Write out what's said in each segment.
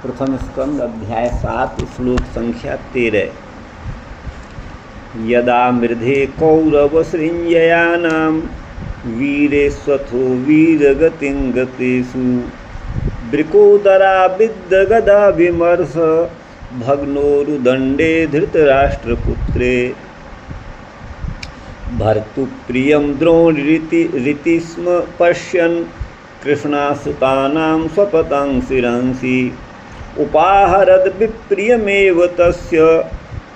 प्रथम स्कंद अध्याय 7 श्लोक संख्या 13। यदा मृधे कौरवसृञ्जयानां वीरेष्वथो वीरगतिं गतेषु वृकोदराविद्धगदा विमर्श भग्नोरुदण्डे धृतराष्ट्रपुत्रे भर्तुप्रियं द्रोणीति स्म पश्यन् कृष्णासुतानां स्वपतां शिरंसि उपाहरद विप्रियमेव तस्य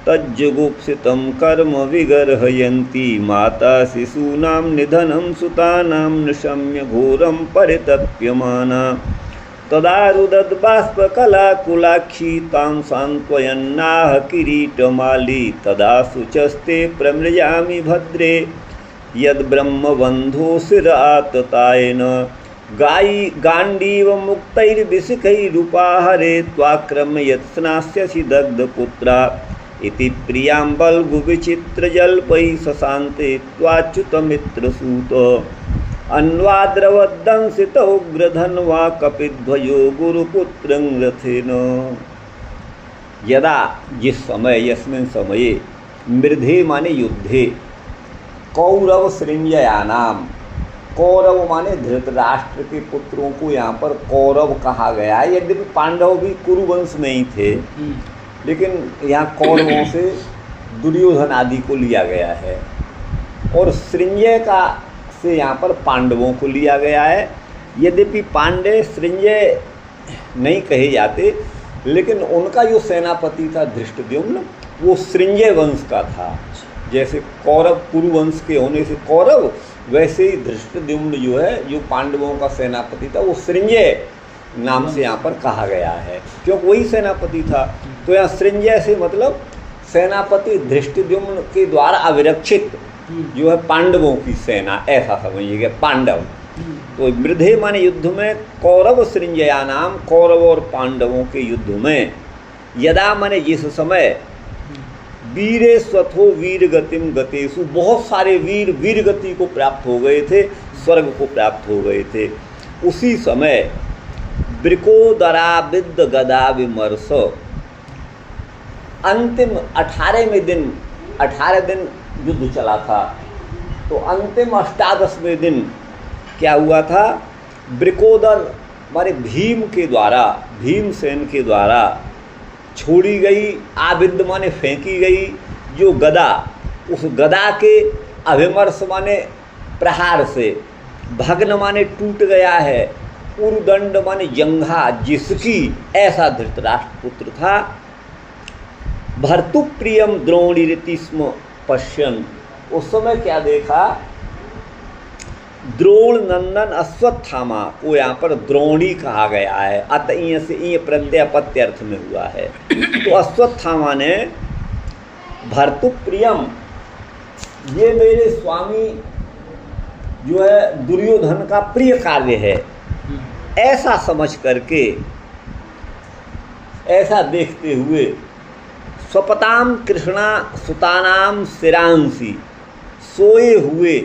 तज्जुगुप्सितं कर्म विगर्हयन्ती माता शिशूनां निधनं सुतानां निशम्य घोरं परितप्यमाना तदा रुदद्बाष्पकलाकुलाक्षी तां सान्त्वयन्नाह किरीटमाली तदा शुचस्ते प्रमृजामि भद्रे यद्ब्रह्मबन्धो शिराततायेन गाण्डीव मुक्तैर्विशिखैरुपाहरे त्वाक्रम्य यत्स्नास्यसि दग्धपुत्रा इति प्रियां बल्गुविचित्रजल्पैः शशान्ते त्वाच्युतमित्रसूत अन्वाद्रवद्दंसित उग्रधन्वा कपिध्वजो गुरुपुत्रं रथेन। यदा जिस समय यस्मिन् समये मृधे माने युद्धे कौरव सृञ्जयानाम कौरव माने धृतराष्ट्र के पुत्रों को यहाँ पर कौरव कहा गया है। यद्यपि पांडव भी कुरुवंश में ही थे, लेकिन यहाँ कौरवों से दुर्योधन आदि को लिया गया है और सृंजय का से यहाँ पर पांडवों को लिया गया है। यद्यपि पांडे सृंजय नहीं कहे जाते, लेकिन उनका जो सेनापति था धृष्टद्युम्न वो सृंजय वंश का था। जैसे कौरव कुरुवंश के होने से कौरव, वैसे ही धृष्टद्युम्न जो है जो पांडवों का सेनापति था वो सृंजय नाम से यहाँ पर कहा गया है, क्योंकि वही सेनापति था। तो यहाँ सृंजय से मतलब सेनापति धृष्टद्युम्न के द्वारा अविरक्षित जो है पांडवों की सेना, ऐसा समझिएगा पांडव। तो मृधे माने युद्ध में कौरव सृंजया नाम कौरव और पांडवों के युद्ध में यदा माने जिस समय वीरेष्वथो वीरगतिम गतेषु बहुत सारे वीर वीरगति को प्राप्त हो गए थे, स्वर्ग को प्राप्त हो गए थे, उसी समय वृकोदराविद्ध गदा विमर्श अंतिम 18वें दिन 18 दिन युद्ध चला था। तो अंतिम 18वें दिन क्या हुआ था, वृकोदर माने भीम के द्वारा, भीमसेन के द्वारा छोड़ी गई, आविद्ध माने फेंकी गई जो गदा, उस गदा के अभिमर्श माने प्रहार से, भग्न माने टूट गया है, उरुदंड माने जंघा जिसकी, ऐसा धृतराष्ट्र पुत्र था। भर्तुप्रियम द्रोणीति स्म पश्यन्, उस समय क्या देखा, द्रोण नंदन अश्वत्थामा को यहाँ पर द्रोणी कहा गया है, अतः से ये प्रत्यय अपत्य अर्थ में हुआ है। तो अश्वत्थामा ने भर्तुप्रियम, ये मेरे स्वामी जो है दुर्योधन का प्रिय कार्य है, ऐसा समझ करके, ऐसा देखते हुए स्वपताम कृष्णा सुतानाम शिरांसी, सोए हुए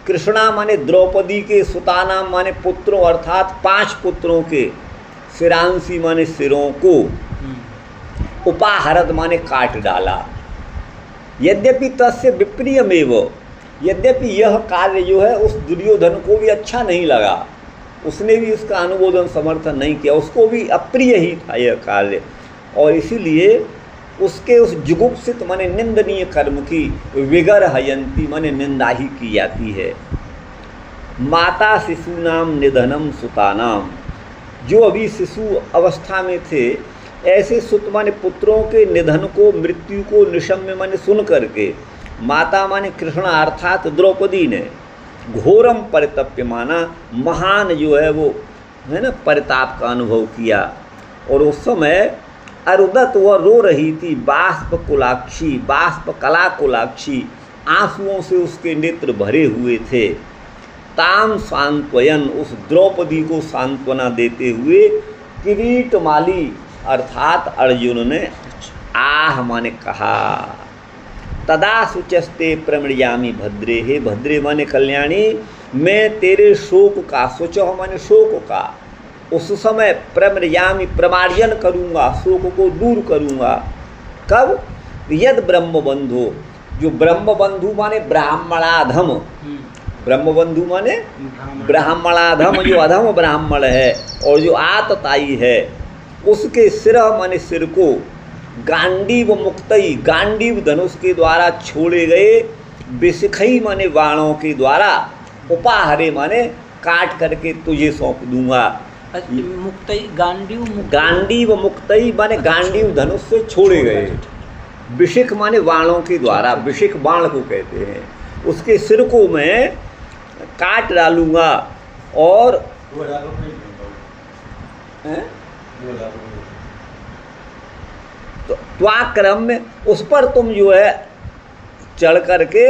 कृष्णा माने द्रौपदी के, सुतानाम माने पुत्रों अर्थात 5 पुत्रों के, शिरांसी माने सिरों को, उपाहरद माने काट डाला। यद्यपि तस्य विप्रियमेव, यद्यपि यह कार्य जो है उस दुर्योधन को भी अच्छा नहीं लगा, उसने भी इसका अनुमोदन समर्थन नहीं किया, उसको भी अप्रिय ही था यह कार्य, और इसीलिए उसके उस जुगुप्सित माने निंदनीय कर्म की विगर्हयन्ती माने निंदा ही की जाती है। माता शिशूनाम निधनम सुतानाम, जो अभी शिशु अवस्था में थे ऐसे सुत माने पुत्रों के निधन को, मृत्यु को निशम्य माने सुन करके, माता माने कृष्णा अर्थात द्रौपदी ने घोरम परितप्य माना, महान जो है वो है ना परिताप का अनुभव किया। और उस समय अरुदत वह रो रही थी, बाष्प कुलाक्षी, बाष्प कला कुलाक्षी, आंसुओं से उसके नेत्र भरे हुए थे। ताम सांत्वयन, उस द्रौपदी को सांत्वना देते हुए किरीटमाली अर्थात अर्जुन ने आह माने कहा, तदा शुचस्ते प्रमृजामि भद्रे, हे भद्रे माने कल्याणी, मैं तेरे शोक का, शुचः माने शोक का, उस समय प्रमर्यामि प्रमार्जन करूँगा, शोक को दूर करूँगा। कब? यद ब्रह्म बंधु, जो ब्रह्म बंधु माने ब्राह्मणाधम, ब्रह्म बंधु माने ब्राह्मणाधम, जो अधम ब्राह्मण है और जो आतताई है, उसके सिर माने सिर को गांडीव मुक्तई, गांडीव धनुष के द्वारा छोड़े गए, विशिखई माने बाणों के द्वारा, उपाहरे माने काट करके तुझे सौंप दूंगा। मुक्तई, गांडीव गांडीव मुक्तई माने गांडीव धनुष से छोड़े गए, विशिख माने बाणों के द्वारा, विशिख बाण को कहते हैं, उसके सिर को मैं काट डालूंगा। और तो त्वाक्रम में उस पर तुम जो है चढ़ करके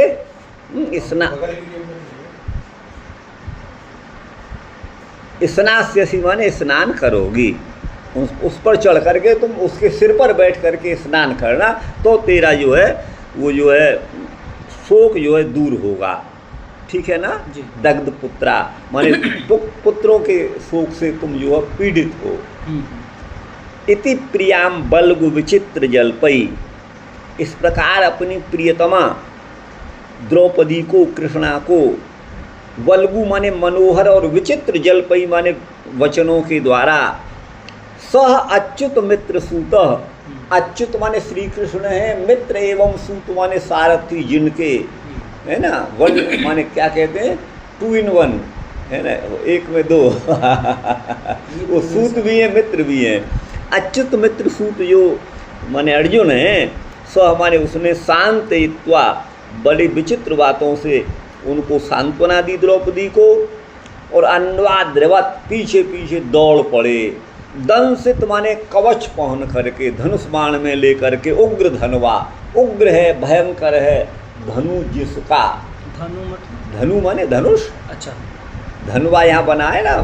स्नास्यसि माने स्नान करोगी, उस पर चढ़ करके तुम उसके सिर पर बैठ करके स्नान करना, तो तेरा जो है वो जो है शोक जो है दूर होगा। ठीक है ना? दग्ध पुत्रा माने पुत्रों के शोक से तुम जो है पीड़ित हो। इति प्रियाम बल्गु विचित्र जलपई, इस प्रकार अपनी प्रियतमा द्रौपदी को, कृष्णा को, बल्गु माने मनोहर और विचित्र जलपई माने वचनों के द्वारा, सह अच्युत मित्र सूत, अच्युत माने श्री कृष्ण है, मित्र एवं सूत माने सारथी जिनके, है ना, वन माने क्या कहते हैं, 2 in 1 है ना, एक में 2 वो सूत भी है मित्र भी है। अच्युत मित्र सूत जो माने अर्जुन है, सह माने उसने शांत इत्वा, बड़ी विचित्र बातों से उनको सांत्वना दी द्रौपदी को, और अन्वाद्रवत पीछे पीछे दौड़ पड़े, दंसित माने कवच पहन करके, धनुष बाण में लेकर के, उग्र धनवा, उग्र है भयंकर है धनु जिसका, धनु माने धनुष, अच्छा धनुवा यहाँ बना है ना,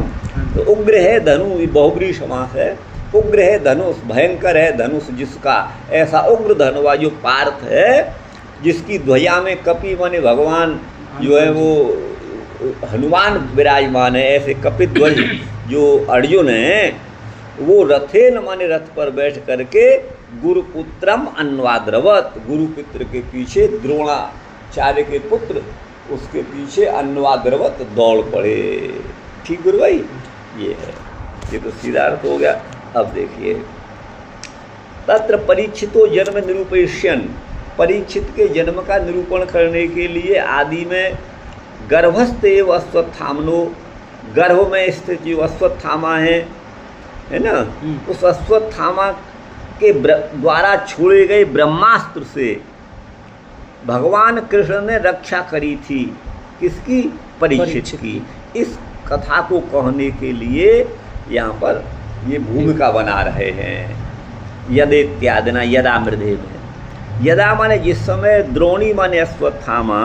तो उग्र है धनु, बहुब्री समास है, उग्र है धनुष, भयंकर है धनुष जिसका, ऐसा उग्र धनुवा जो पार्थ है, जिसकी ध्वजा में कपि माने भगवान जो है वो हनुमान विराजमान है, ऐसे कपिध्वज जो अर्जुन है, वो रथेन माने रथ पर बैठ करके गुरुपुत्रम अन्वाद्रवत, गुरुपुत्र के पीछे, द्रोणाचार्य के पुत्र उसके पीछे अन्वाद्रवत दौड़ पड़े। ठीक गुरु भाई, ये है, ये तो सीधा अर्थ हो गया। अब देखिए, तत्र परीक्षितो जन्म निरूपयिष्यन्, परीक्षित के जन्म का निरूपण करने के लिए आदि में गर्भस्थ एव अश्वत्थामनो, गर्भ में स्थित जो अश्वत्थामा है ना, उस अश्वत्थामा के द्वारा छोड़े गए ब्रह्मास्त्र से भगवान कृष्ण ने रक्षा करी थी। किसकी? परीक्षित की। इस कथा को कहने के लिए यहाँ पर ये भूमिका बना रहे हैं। यदेत्यादिना, यदा मृधे में, यदा माने जिस समय, द्रोणी माने अश्वत्थामा,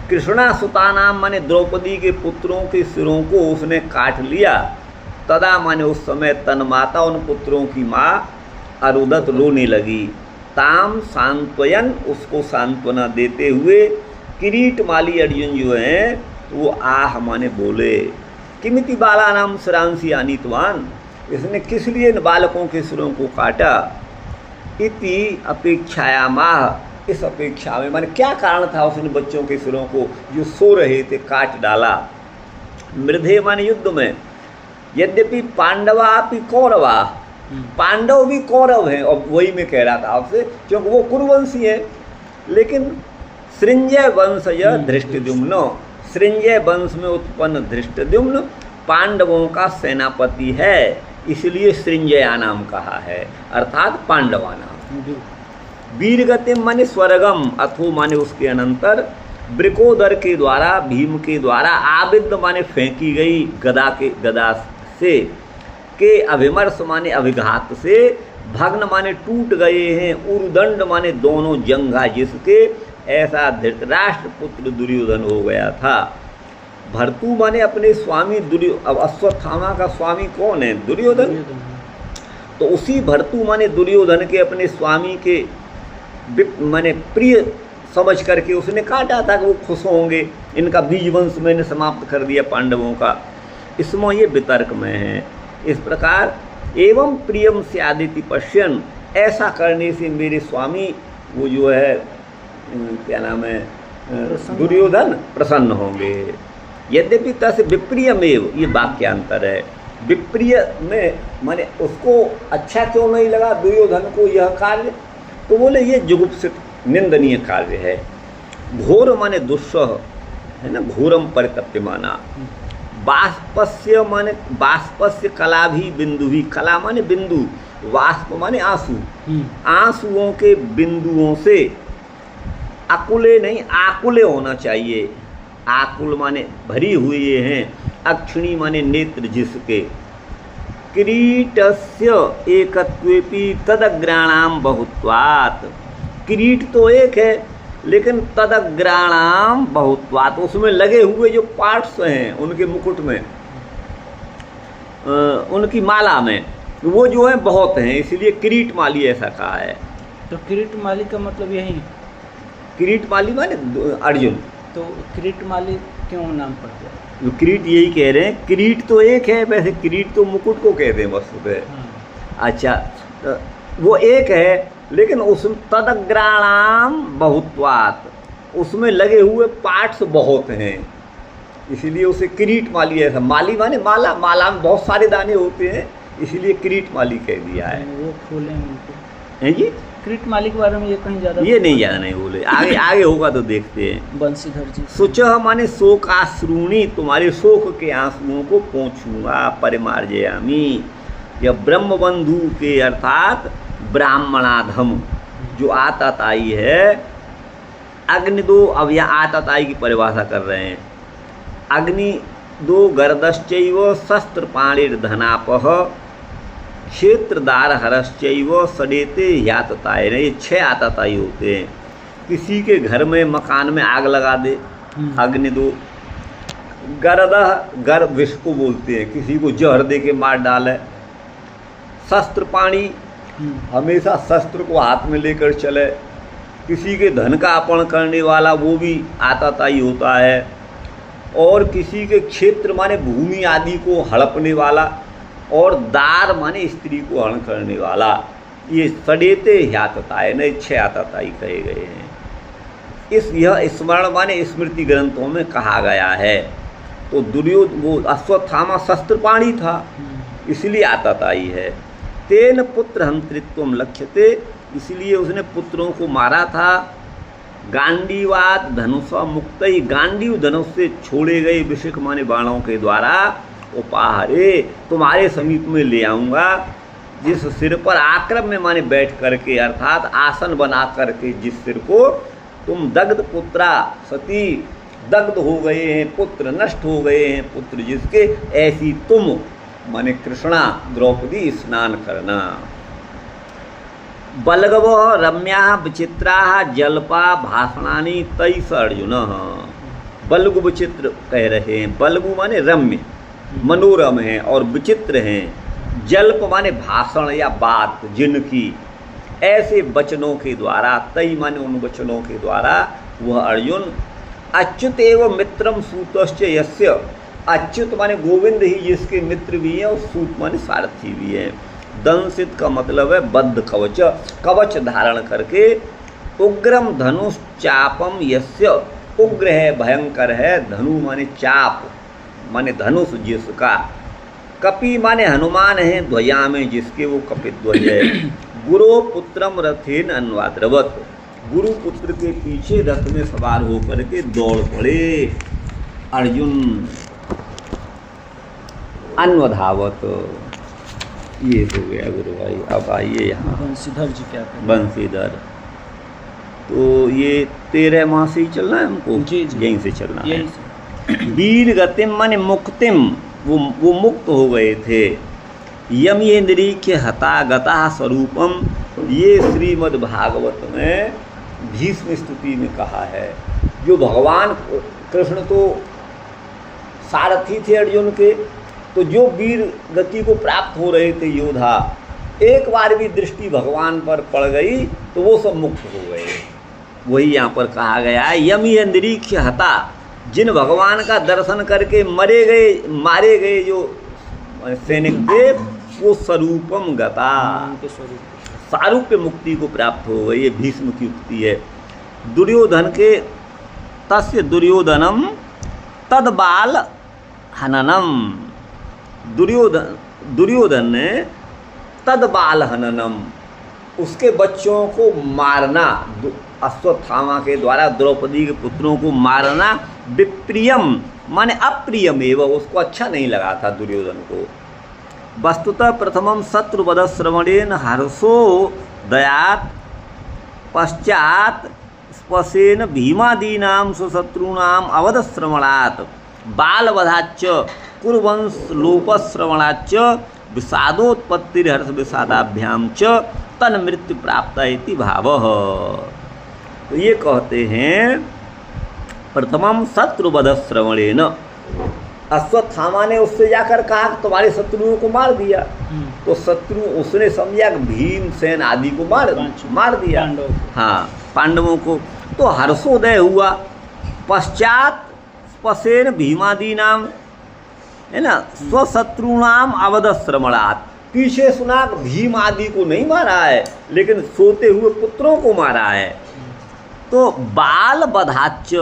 कृष्णा सुतानाम माने द्रौपदी के पुत्रों के सिरों को उसने काट लिया, तदा माने उस समय तन्माता, उन पुत्रों की माँ अरुदत रोने लगी, ताम सांत्वयन, उसको सांत्वना देते हुए, किरीट माली अर्जुन जो हैं वो आह माने बोले, किमिति बाला नाम सिरांसी अनितवान, इसने किस लिए इन बालकों के सिरों को काटा, इति अपेक्षाया माह, इस अपेक्षा में माने क्या कारण था उसने बच्चों के सिरों को जो सो रहे थे काट डाला। मृधे माने युद्ध में, यद्यपि पांडवा अपि कौरवा, पांडव भी कौरव हैं, और वही मैं कह रहा था आपसे, क्योंकि वो कुरुवंशी है, लेकिन सृंजय वंशज धृष्टद्युम्न, सृंजय वंश में उत्पन्न धृष्टद्युम्न पांडवों का सेनापति है, इसलिए सृंजया नाम कहा है, अर्थात पांडवा नाम। वीरगतिम माने स्वर्गम, अथो माने उसके अनंतर, ब्रिकोदर के द्वारा, भीम के द्वारा, आबिद माने फेंकी गई गदा से, के अभिमर्श माने अभिघात से, भग्न माने टूट गए हैं, उरुदंड माने दोनों जंघा जिसके, ऐसा धृतराष्ट्र पुत्र दुर्योधन हो गया था। भर्तु माने अपने स्वामी अब अश्वत्थामा का स्वामी कौन है? दुर्योधन। तो उसी भर्तु माने दुर्योधन के अपने स्वामी के माने प्रिय समझ करके उसने काटा था कि वो खुश होंगे, इनका बीज वंश मैंने समाप्त कर दिया पांडवों का। इसमें ये वितर्क में है, इस प्रकार एवं प्रियम से आदिति पश्यन, ऐसा करने से मेरे स्वामी वो जो है क्या नाम है दुर्योधन प्रसन्न होंगे। यद्यपि तस्य विप्रियमेव, ये वाक्यांतर है। विप्रिय में माने उसको अच्छा क्यों नहीं लगा दुर्योधन को यह कार्य, तो बोले ये जुगुप्सित निंदनीय कार्य है। घोर माने दुस्सह है ना, घोरम परितप्यमाना। बाष्पस्य माने बाष्पस्य कला भी बिंदु भी, कला माने बिंदु, वाष्प माने आंसू, आंसुओं के बिंदुओं से अकुले नहीं आकुले होना चाहिए। आकुल माने भरी हुई हैं, अक्षिणी माने नेत्र जिसके। किरीटस्य एकत्वेपि तदग्राणाम बहुत्वात्, किरीट तो एक है लेकिन तदग्राणाम बहुत्वात्, उसमें लगे हुए जो पार्ट्स हैं उनके मुकुट में, उनकी माला में, वो जो है बहुत हैं, इसलिए किरीट माली ऐसा कहा है। तो किरीट माली का मतलब यही, किरीट माली माने अर्जुन, तो किरीट माली क्यों नाम पड़ गया? किरीट यही कह रहे हैं, किरीट तो एक है, वैसे किरीट तो मुकुट को कहते हैं वस्तुतः। अच्छा, तो वो एक है लेकिन उस तदग्राणाम बहुत्वात्, उसमें लगे हुए पार्ट्स बहुत हैं, इसीलिए उसे किरीट माली ऐसा। माली माने माला, माला में बहुत सारे दाने होते हैं, इसीलिए किरीट माली कह दिया है। वो खोले उनको हैं जी, किरीट माली के बारे में ये कहीं ज़्यादा ये नहीं ज़्यादा नहीं बोले, आगे आगे होगा तो देखते हैं। बंशीधर जी। सुचह माने शोकाश्रूणी, तुम्हारे शोक के आंसुओं को पोंछूंगा। परिमार्जयामी, यह ब्रह्म बंधु के अर्थात ब्राह्मणाधम जो आताताई है। अग्नि दो, अब यहाँ आताताई की परिभाषा कर रहे हैं। अग्नि दो गर्दश्चैव शस्त्र पाणिर्धनापह क्षेत्रदार हरश्चैव सडेते यातताय। ये 6 आताताई होते हैं। किसी के घर में मकान में आग लगा दे, अग्नि दो। गर्दह, गर विष को बोलते हैं, किसी को जहर दे के मार डाले। शस्त्र पाणी, हमेशा शस्त्र को हाथ में लेकर चले। किसी के धन का अपहरण करने वाला वो भी आताताई होता है। और किसी के क्षेत्र माने भूमि आदि को हड़पने वाला, और दार माने स्त्री को हरण करने वाला। ये सडेते ह्यातताय ने 6 आताताई कहे गए हैं। यह स्मरण माने स्मृति ग्रंथों में कहा गया है। तो दुर्योधन वो अश्वत्थामा शस्त्रपाणी था, इसलिए आताताई है। तेन पुत्र हंतृत्वम लक्ष्यते, इसलिए उसने पुत्रों को मारा था। गांडीवात धनुषा मुक्तई, गांडीव धनुष से छोड़े गए विशिख माने बाणों के द्वारा। उपाहरे, तुम्हारे समीप में ले आऊँगा, जिस सिर पर आक्रम में माने बैठ करके, अर्थात आसन बना करके, जिस सिर को तुम दग्ध पुत्रा सती, दग्ध हो गए हैं पुत्र, नष्ट हो गए हैं पुत्र जिसके, ऐसी तुम माने कृष्णा द्रौपदी स्नान करना। बलगव रम्या विचित्रा जल्पा भाषणानी तैस अर्जुन। बलगु विचित्र कह रहे हैं। बलगु माने रम्य, मनोरम हैं और विचित्र हैं। जल्प माने भाषण या बात, जिनकी, ऐसे वचनों के द्वारा, तई माने उन वचनों के द्वारा वह अर्जुन। अच्युत एवं मित्रम सूतश्च यस्य, अच्युत माने गोविंद ही जिसके मित्र भी हैं, और सूत माने सारथी भी हैं। दंसित का मतलब है बद्ध कवच, कवच धारण करके। उग्रम धनुष चापम यस्य, उग्र है भयंकर है, धनु माने चाप माने धनुष जिसका। कपि माने हनुमान है, ध्वजा में जिसके, वो कपिध्वज है। गुरु पुत्रम रथेन अन्वाद्रवत, गुरु पुत्र के पीछे रथ में सवार होकर के दौड़ पड़े अर्जुन। अन्वधावत, ये हो गया गुरु भाई। अब आइए यहाँ बंशीधर जी क्या करें? बंशीधर, तो ये 13 माह से ही चलना है हमको, जी जी, यहीं से चलना है। यही वीर गतिम माने मुक्तिम, वो मुक्त हो गए थे। यम इंद्रिय हता गता स्वरूपम, ये श्रीमद् भागवत में भीष्म स्तुति में कहा है। जो भगवान कृष्ण तो सारथी थे अर्जुन के, तो जो वीर गति को प्राप्त हो रहे थे योद्धा, एक बार भी दृष्टि भगवान पर पड़ गई तो वो सब मुक्त हो गए। वही यहाँ पर कहा गया है, यमी अंतरिक्ष हता, जिन भगवान का दर्शन करके मारे गए जो सैनिक थे वो स्वरूपम गता, उनके स्वरूप सारूप्य मुक्ति को प्राप्त हो गई। ये भीष्म की उक्ति है। दुर्योधन के तस्य दुर्योधनम तद बाल हननम, दुर्योधन ने तद बाल हननम, उसके बच्चों को मारना, अश्वत्थामा के द्वारा द्रौपदी के पुत्रों को मारना विप्रियम माने अप्रियम एवं, उसको अच्छा नहीं लगा था दुर्योधन को। वस्तुतः प्रथमम शत्रुवध श्रवणेन हर्षो दयात पश्चात स्पशेन भीमादीनां स्वशत्रूणाम अवध श्रवणात् बालवधाच्च कुरुवंश लोपश्रवणाच्च विषादोत्पत्तिर्हर्ष विषादाभ्याम च तन मृत्यु प्राप्त इति भावः। तो ये कहते हैं प्रथमम शत्रुवध श्रवणेन, अश्वत्थामा ने उससे जाकर कहा कि तुम्हारे शत्रुओं को मार दिया, तो शत्रु उसने समझा कि भीमसेन आदि को मार दिया, हाँ पांडवों को, तो हर्षोदय हुआ। पश्चात स्पशेन भीमादि नाम है ना स्वशत्रुणाम अवध श्रवणात्, पीछे सुना भीम आदि को नहीं मारा है लेकिन सोते हुए पुत्रों को मारा है। तो बाल बधाच्च,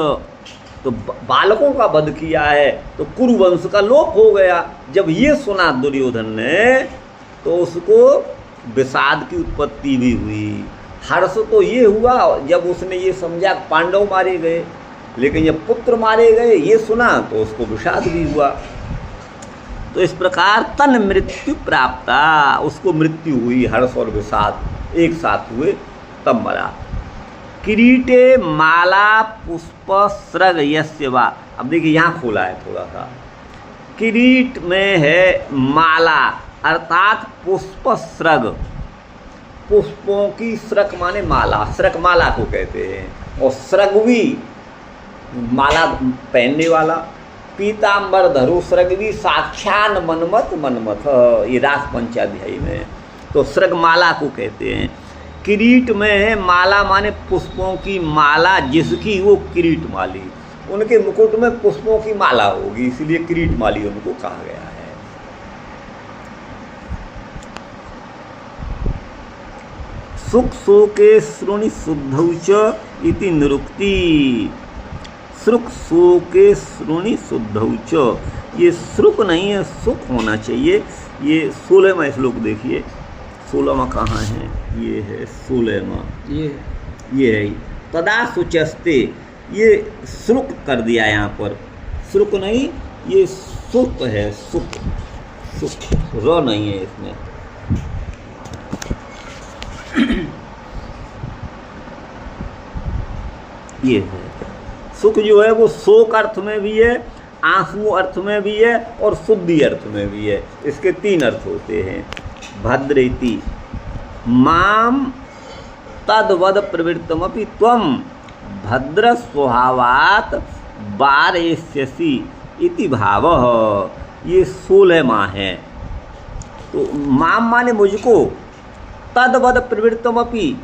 तो बालकों का वध किया है, तो कुरुवंश का लोप हो गया। जब ये सुना दुर्योधन ने तो उसको विषाद की उत्पत्ति भी हुई। हर्ष तो ये हुआ जब उसने ये समझा पांडव मारे गए, लेकिन जब पुत्र मारे गए ये सुना तो उसको विषाद भी हुआ। तो इस प्रकार तन मृत्यु प्राप्ता, उसको मृत्यु हुई, हर्ष और विषाद एक साथ हुए तब मरा। किरीटे माला पुष्प स्रग यस्य वा, अब देखिए यहाँ खोला है थोड़ा सा, किरीट में है माला अर्थात पुष्प स्रग, पुष्पों की स्रक माने माला, स्रक माला को कहते हैं, और स्रगवी माला पहनने वाला। पीताम्बर धरो स्रगवी साक्षान मनमत मनमथ, ये रास पंचाध्यायी में, तो स्रगमाला को कहते हैं। किरीट में है माला माने पुष्पों की माला, जिसकी वो किरीट माली, उनके मुकुट में पुष्पों की माला होगी, इसलिए किरीट माली उनको कहा गया है। सुख शोके श्रोणि शुद्धौ च इति निरुक्ति, श्रुक शोके श्रोणि शुद्धौ च, ये श्रुक नहीं है सुख होना चाहिए। ये 16वां श्लोक देखिए, 16वां कहाँ है, ये है 16वां, ये है तदा सुचस्ते, ये श्रुक कर दिया यहाँ पर, श्रुक नहीं ये सुक है, सुक, सुक र नहीं है इसमें। ये है सुख जो है वो शोक अर्थ में भी है, आंसू अर्थ में भी है और शुद्धि अर्थ में भी है, इसके 3 अर्थ होते हैं। भद्रेति माम तद्वद प्रवृत्तमपि त्वं भद्र स्वभावात् वारयस्यसि इति भावः, ये 16वां है। तो माम माने मुझको, तद्वद प्रवृत्तमपि,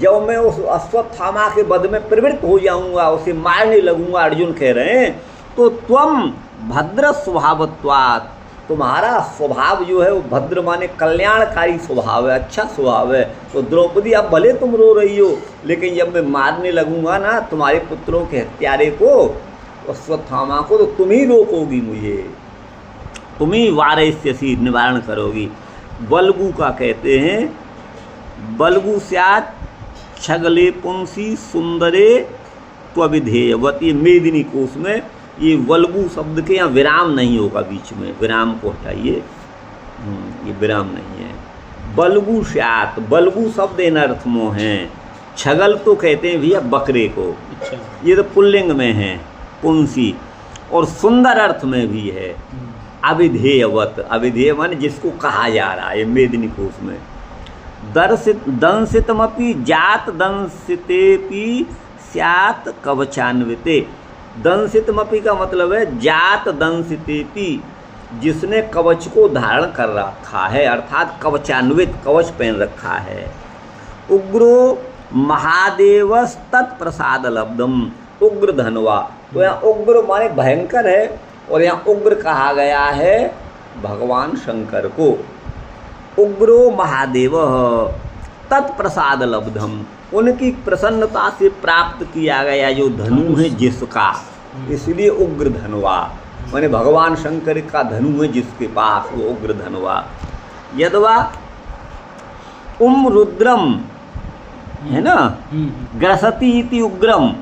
जब मैं उस अश्वत्थामा के वध में प्रवृत्त हो जाऊंगा, उसे मारने लगूंगा, अर्जुन कह रहे हैं, तो त्वं भद्र स्वभावत्वात्, तुम्हारा स्वभाव जो है वो भद्र माने कल्याणकारी स्वभाव है, अच्छा स्वभाव है। तो द्रौपदी अब भले तुम रो रही हो, लेकिन जब मैं मारने लगूंगा ना तुम्हारे पुत्रों के हत्यारे को, अश्वत्थामा को, तो तुम ही रोकोगी मुझे, तुम ही वारयस्यसि निवारण करोगी। बलगु का कहते हैं, बलगु स्यात् छगले पुंसी सुंदरे त्वविधेयवत, ये मेदिनी कोश में ये वल्गु शब्द के यहाँ विराम नहीं होगा, बीच में विराम को हटाइए, ये विराम नहीं है। बलगु स्यात्, बलगु शब्द इन अर्थ में है। छगल तो कहते हैं भैया बकरे को, अच्छा। ये तो पुल्लिंग में है पुंसी, और सुंदर अर्थ में भी है। अविधेयवत, अविधेय माने जिसको कहा जा रहा है, ये मेदिनी कोश में। दर्शित दंसितमपि जात दंसितेपि स्यात् कवचान्विते, दंसितमपि का मतलब है जात दंसितेपि, जिसने कवच को धारण कर रखा है, अर्थात कवचान्वित, कवच पहन रखा है। उग्रो महादेवस तत्प्रसाद लब्धम, उग्र धनवा, तो यहाँ उग्र माने भयंकर है, और यहाँ उग्र कहा गया है भगवान शंकर को उग्रो महादेव तत्प्रसाद लब्धम, उनकी प्रसन्नता से प्राप्त किया गया जो धनु है जिसका, इसलिए उग्र धनवा, माने भगवान शंकर का धनु है जिसके पास, वो उग्र धनवा। यदवा रुद्रम है ना, ग्रसती इति उग्रम,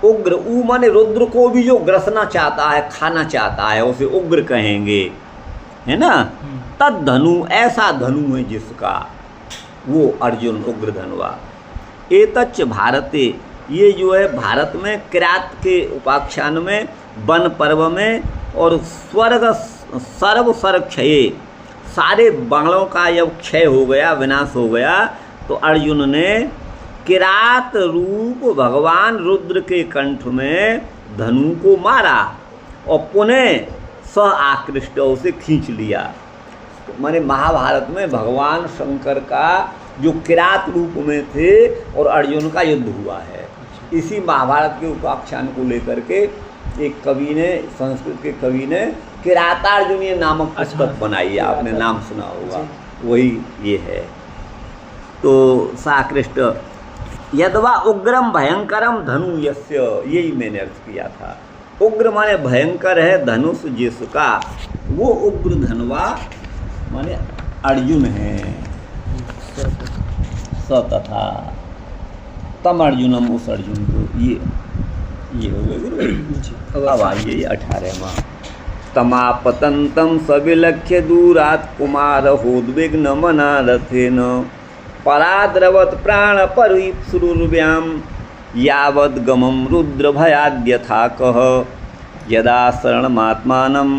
उग्र ऊ माने रुद्र को भी जो ग्रसना चाहता है, खाना चाहता है, उसे उग्र कहेंगे, है ना। तद धनु, ऐसा धनु है जिसका, वो अर्जुन उग्र धनवा। एतच्च भारते, ये जो है भारत में किरात के उपाख्यान में, वन पर्व में, और स्वर्ग सर्व स्वर्ग क्षय, सारे बाणों का जब क्षय हो गया, विनाश हो गया, तो अर्जुन ने किरात रूप भगवान रुद्र के कंठ में धनु को मारा और पुनः स आकृष्ट, उसे खींच लिया। माने महाभारत में भगवान शंकर का जो किरात रूप में थे और अर्जुन का युद्ध हुआ है। इसी महाभारत के उपाख्यान को लेकर के एक कवि ने, संस्कृत के कवि ने किरातार्जुनीय नामक पुस्तक बनाई है, आपने नाम सुना होगा, वही ये है। तो साकृष्ट यदवा उग्रम भयंकरम धनु यस्य, यही मैंने अर्थ किया था। उग्र माने भयंकर है धनुष जिसका, वो उग्र धनवा माने अर्जुन है। स तथा तम अर्जुनम, उस अर्जुन को, ये हो गए गुरु। अब आइए 18वां। तमापतंतम सविलक्ष्य दूरात् कुमार होद्विग्न मना रथेन पराद्रवत प्राण परिप्सुरुर्व्याम यावद् गमं रुद्र भयाद्यथा कह यदा शरणमात्मानम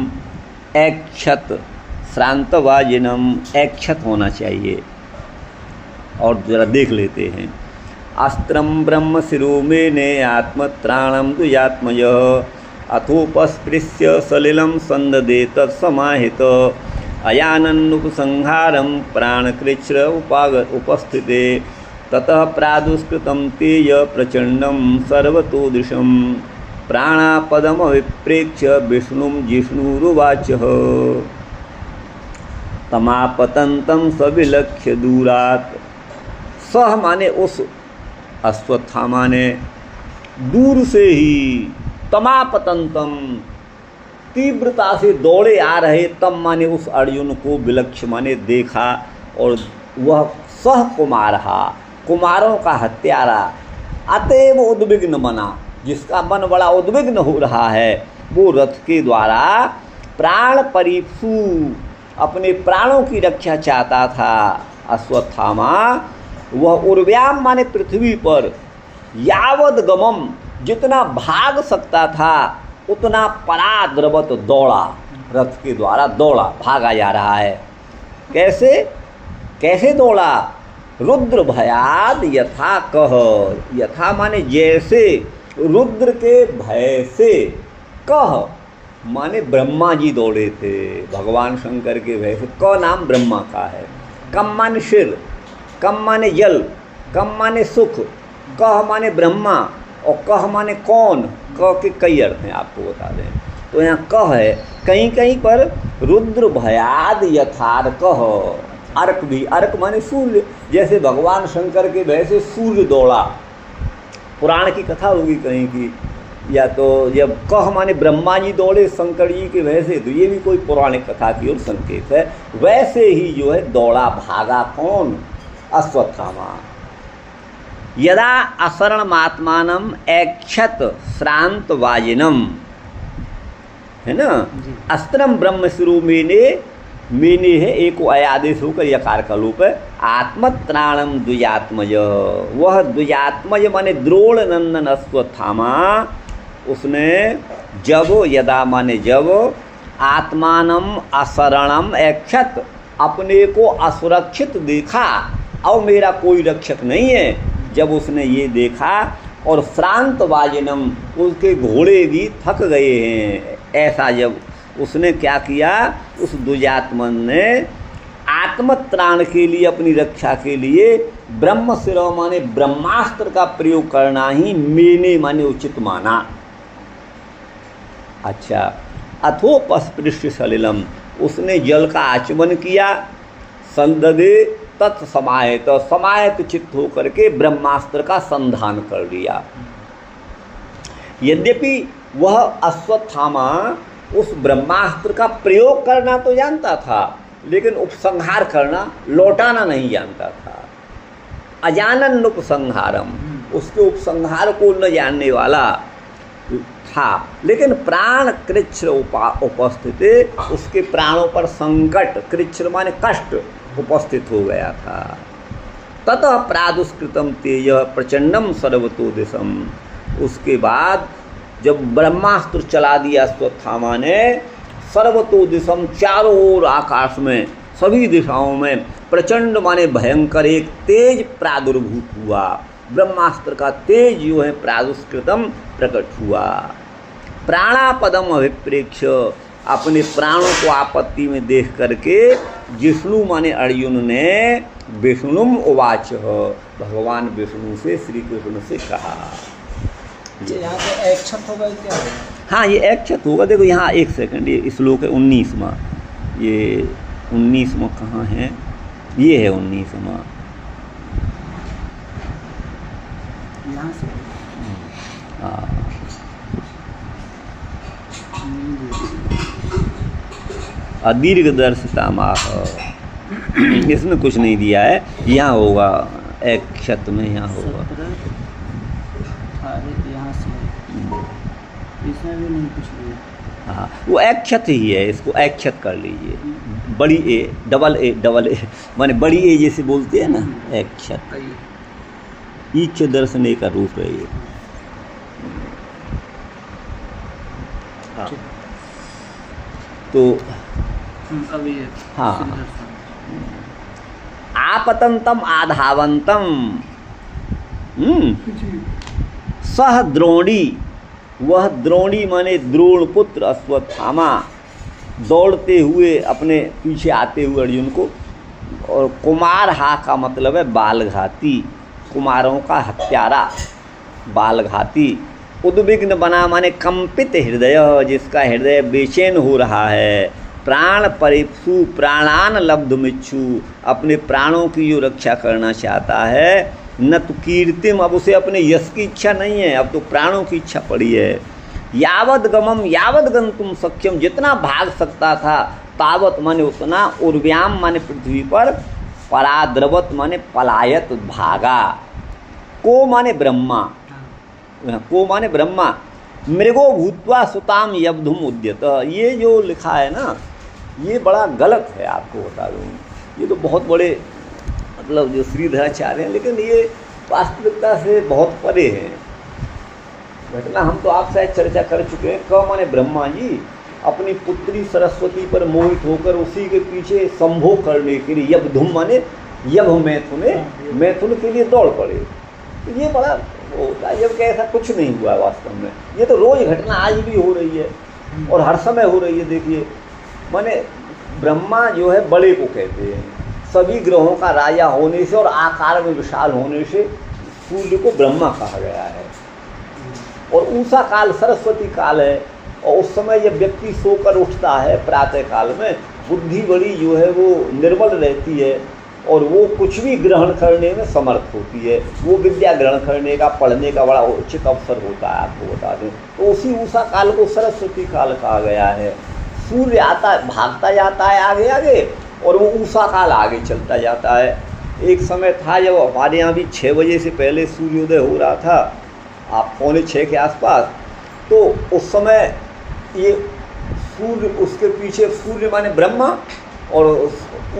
ऐक्षत श्रांतवाजिनम, ऐक्षत होना चाहिए। और जरा देख लेते हैं। अस्त्रम ब्रह्म शिरो मेने आत्मत्राणम दुयात्मय अथोपस्पृश्य सलिलं संददे तत्समाहित अयानन्नुपसंहारं प्राणकृच्छ्र उपस्थिते ततः प्रादुष्कृतं तेज प्रचंडं सर्वतोदृशं प्राणापदमविप्रेक्ष्य विष्णुं जिष्णुरुवाचः तमापतंतं सविलक्ष्य दूरात्। सह माने उस, अश्वत्थामा ने दूर से ही, तमापतंतम तीव्रता से दौड़े आ रहे, तम माने उस अर्जुन को, विलक्ष्य माने देखा, और वह सह कुमारहा, कुमारों का हत्यारा, अतएव उद्विग्न मना, जिसका मन बड़ा उद्विग्न हो रहा है, वो रथ के द्वारा प्राण परिप्सु, अपने प्राणों की रक्षा चाहता था अश्वत्थामा। वह उर्व्याम माने पृथ्वी पर, यावद गमम जितना भाग सकता था उतना पराद्रवत दौड़ा, रथ के द्वारा दौड़ा, भागा जा रहा है। कैसे कैसे दौड़ा? रुद्र भयाद यथा कह, यथा माने जैसे, रुद्र के भय से, कह माने ब्रह्मा जी दौड़े थे, भगवान शंकर के भय से। क नाम ब्रह्मा का है। कम माने सिर, कम माने जल, कम माने सुख, कह माने ब्रह्मा, और कह माने कौन। क के कई अर्थ हैं, आपको बता दें। तो यहाँ कह है, कहीं कहीं पर रुद्र भयाद यथार कह, अर्क भी, अर्क माने सूर्य, जैसे भगवान शंकर के भय से सूर्य दौड़ा। पुराण की कथा होगी कहीं की, या तो जब कह माने ब्रह्मा जी दौड़े शंकर जी के वजह से, तो ये भी कोई पौराणिक कथा की ओर संकेत है। वैसे ही जो है दौड़ा, भागा कौन? अश्वत्थामा। यदा अशरणमात्मानम ऐक्षत श्रांत वाजिनम, है ना। अस्त्रम ब्रह्म शिरो मेने है, एक अयादेश होकर यकार का लोप है। आत्मत्राणम द्विजात्मज, वह द्विजात्मज माने द्रोण नंदन अश्वत्थामा, उसने जब, यदा माने जब, आत्मानम अशरणम ऐक्षत, अपने को असुरक्षित देखा, अब मेरा कोई रक्षक नहीं है, जब उसने ये देखा, और श्रांत वाजिनम, उसके घोड़े भी थक गए हैं, ऐसा जब उसने क्या किया, उस दुजात्मन ने आत्मत्राण के लिए, अपनी रक्षा के लिए, ब्रह्म शिरो माने ब्रह्मास्त्र का प्रयोग करना ही मेने माने उचित माना। अच्छा, अथोपस्पृश्य सलिलम, उसने जल का आचमन किया, संददे तत्समायत, समायत चित्त होकर के ब्रह्मास्त्र का संधान कर लिया। यद्यपि वह अश्वत्थामा उस ब्रह्मास्त्र का प्रयोग करना तो जानता था, लेकिन उपसंहार करना, लौटाना नहीं जानता था। अजानन उपसंहारम, उसके उपसंहार को न जानने वाला था। लेकिन प्राण कृच्छ्र उपस्थित, उसके प्राणों पर संकट, कृच्छ्र माने कष्ट, उपस्थित हो गया था। ततः प्रादुष्कृतम तेज प्रचंडम सर्वतो दिशम, उसके बाद जब ब्रह्मास्त्र चला दिया अश्वत्थामा ने, सर्वतो दिशम, चारों ओर आकाश में, सभी दिशाओं में प्रचंड माने भयंकर एक तेज प्रादुर्भूत हुआ। ब्रह्मास्त्र का तेज जो है प्रादुष्कृतम प्रकट हुआ। प्राणापदम अभिप्रेक्ष, अपने प्राणों को आपत्ति में देख करके जिष्णु माने अर्जुन ने विष्णुम उवाच, भगवान विष्णु से, श्री कृष्ण से कहा। यहाँ पे ऐक्षत होगा क्या? हाँ, ये ऐक्षत होगा। देखो यहाँ एक सेकंड, ये श्लोक है 19वां, ये 19वां कहाँ है? ये है 19वां। यहाँ से दीर्घदर्शिता माह, इसमें कुछ नहीं दिया है, यहाँ होगा ऐक्षत में, यहाँ होगा। यहाँ से इसमें भी नहीं कुछ दिया। हाँ, वो ऐक्षत ही है, इसको ऐक्षत कर लीजिए। बड़ी ए, डबल ए माने बड़ी ए जैसे बोलते हैं ना, ऐक्षत। ईच्छ दर्शन का रूप है ये। हाँ, तो अभी हाँ, आपतंतम आधावंतम सह द्रोणी, वह द्रोणी माने द्रोण पुत्र अश्वत्थामा दौड़ते हुए अपने पीछे आते हुए अर्जुन को, और कुमार हा का मतलब है बालघाती, कुमारों का हत्यारा, बालघाती। उद्विग्न बना माने कंपित हृदय, जिसका हृदय बेचैन हो रहा है। प्राण परिप्सु प्राणान लब्धुमिच्छु, अपने प्राणों की जो रक्षा करना चाहता है। न तो कीर्तिम, अब उसे अपने यश की इच्छा नहीं है, अब तो प्राणों की इच्छा पड़ी है। यावद गमम यावद गंतुम सख्यम, जितना भाग सकता था तावत माने उतना, उर्व्याम माने पृथ्वी पर, पराद्रवत माने पलायत भागा। को माने ब्रह्मा, को माने ब्रह्मा, मृगो भूत्वा सुताम यब्धुम उद्यत। ये जो लिखा है ना, ये बड़ा गलत है, आपको बता दूँ। ये तो बहुत बड़े मतलब जो श्रीधराचार्य हैं, लेकिन ये वास्तविकता से बहुत परे हैं। घटना हम तो आपसे चर्चा कर चुके हैं। क माने ब्रह्मा जी अपनी पुत्री सरस्वती पर मोहित होकर उसी के पीछे संभोग करने के लिए, यब्धुम माने यभ मैथुने, मैथुन के लिए दौड़ पड़े। तो ये बड़ा होता है, जबकि ऐसा कुछ नहीं हुआ वास्तव में। ये तो रोज घटना आज भी हो रही है और हर समय हो रही है। देखिए, माने ब्रह्मा जो है बड़े को कहते हैं, सभी ग्रहों का राजा होने से और आकार में विशाल होने से सूर्य को ब्रह्मा कहा गया है। और ऊषा काल सरस्वती काल है, और उस समय जब व्यक्ति सोकर उठता है प्रातः काल में, बुद्धि बड़ी जो है वो निर्मल रहती है और वो कुछ भी ग्रहण करने में समर्थ होती है। वो विद्या ग्रहण करने का, पढ़ने का बड़ा उचित अवसर होता है, आपको बता दें। तो उसी उषा काल को सरस्वती काल कहा गया है। सूर्य आता भागता जाता है आगे आगे, और वो उषा काल आगे चलता जाता है। एक समय था जब हमारे यहाँ भी 6 बजे से पहले सूर्योदय हो रहा था, आप 5:45 के आसपास। तो उस समय ये सूर्य, उसके पीछे सूर्य माने ब्रह्मा और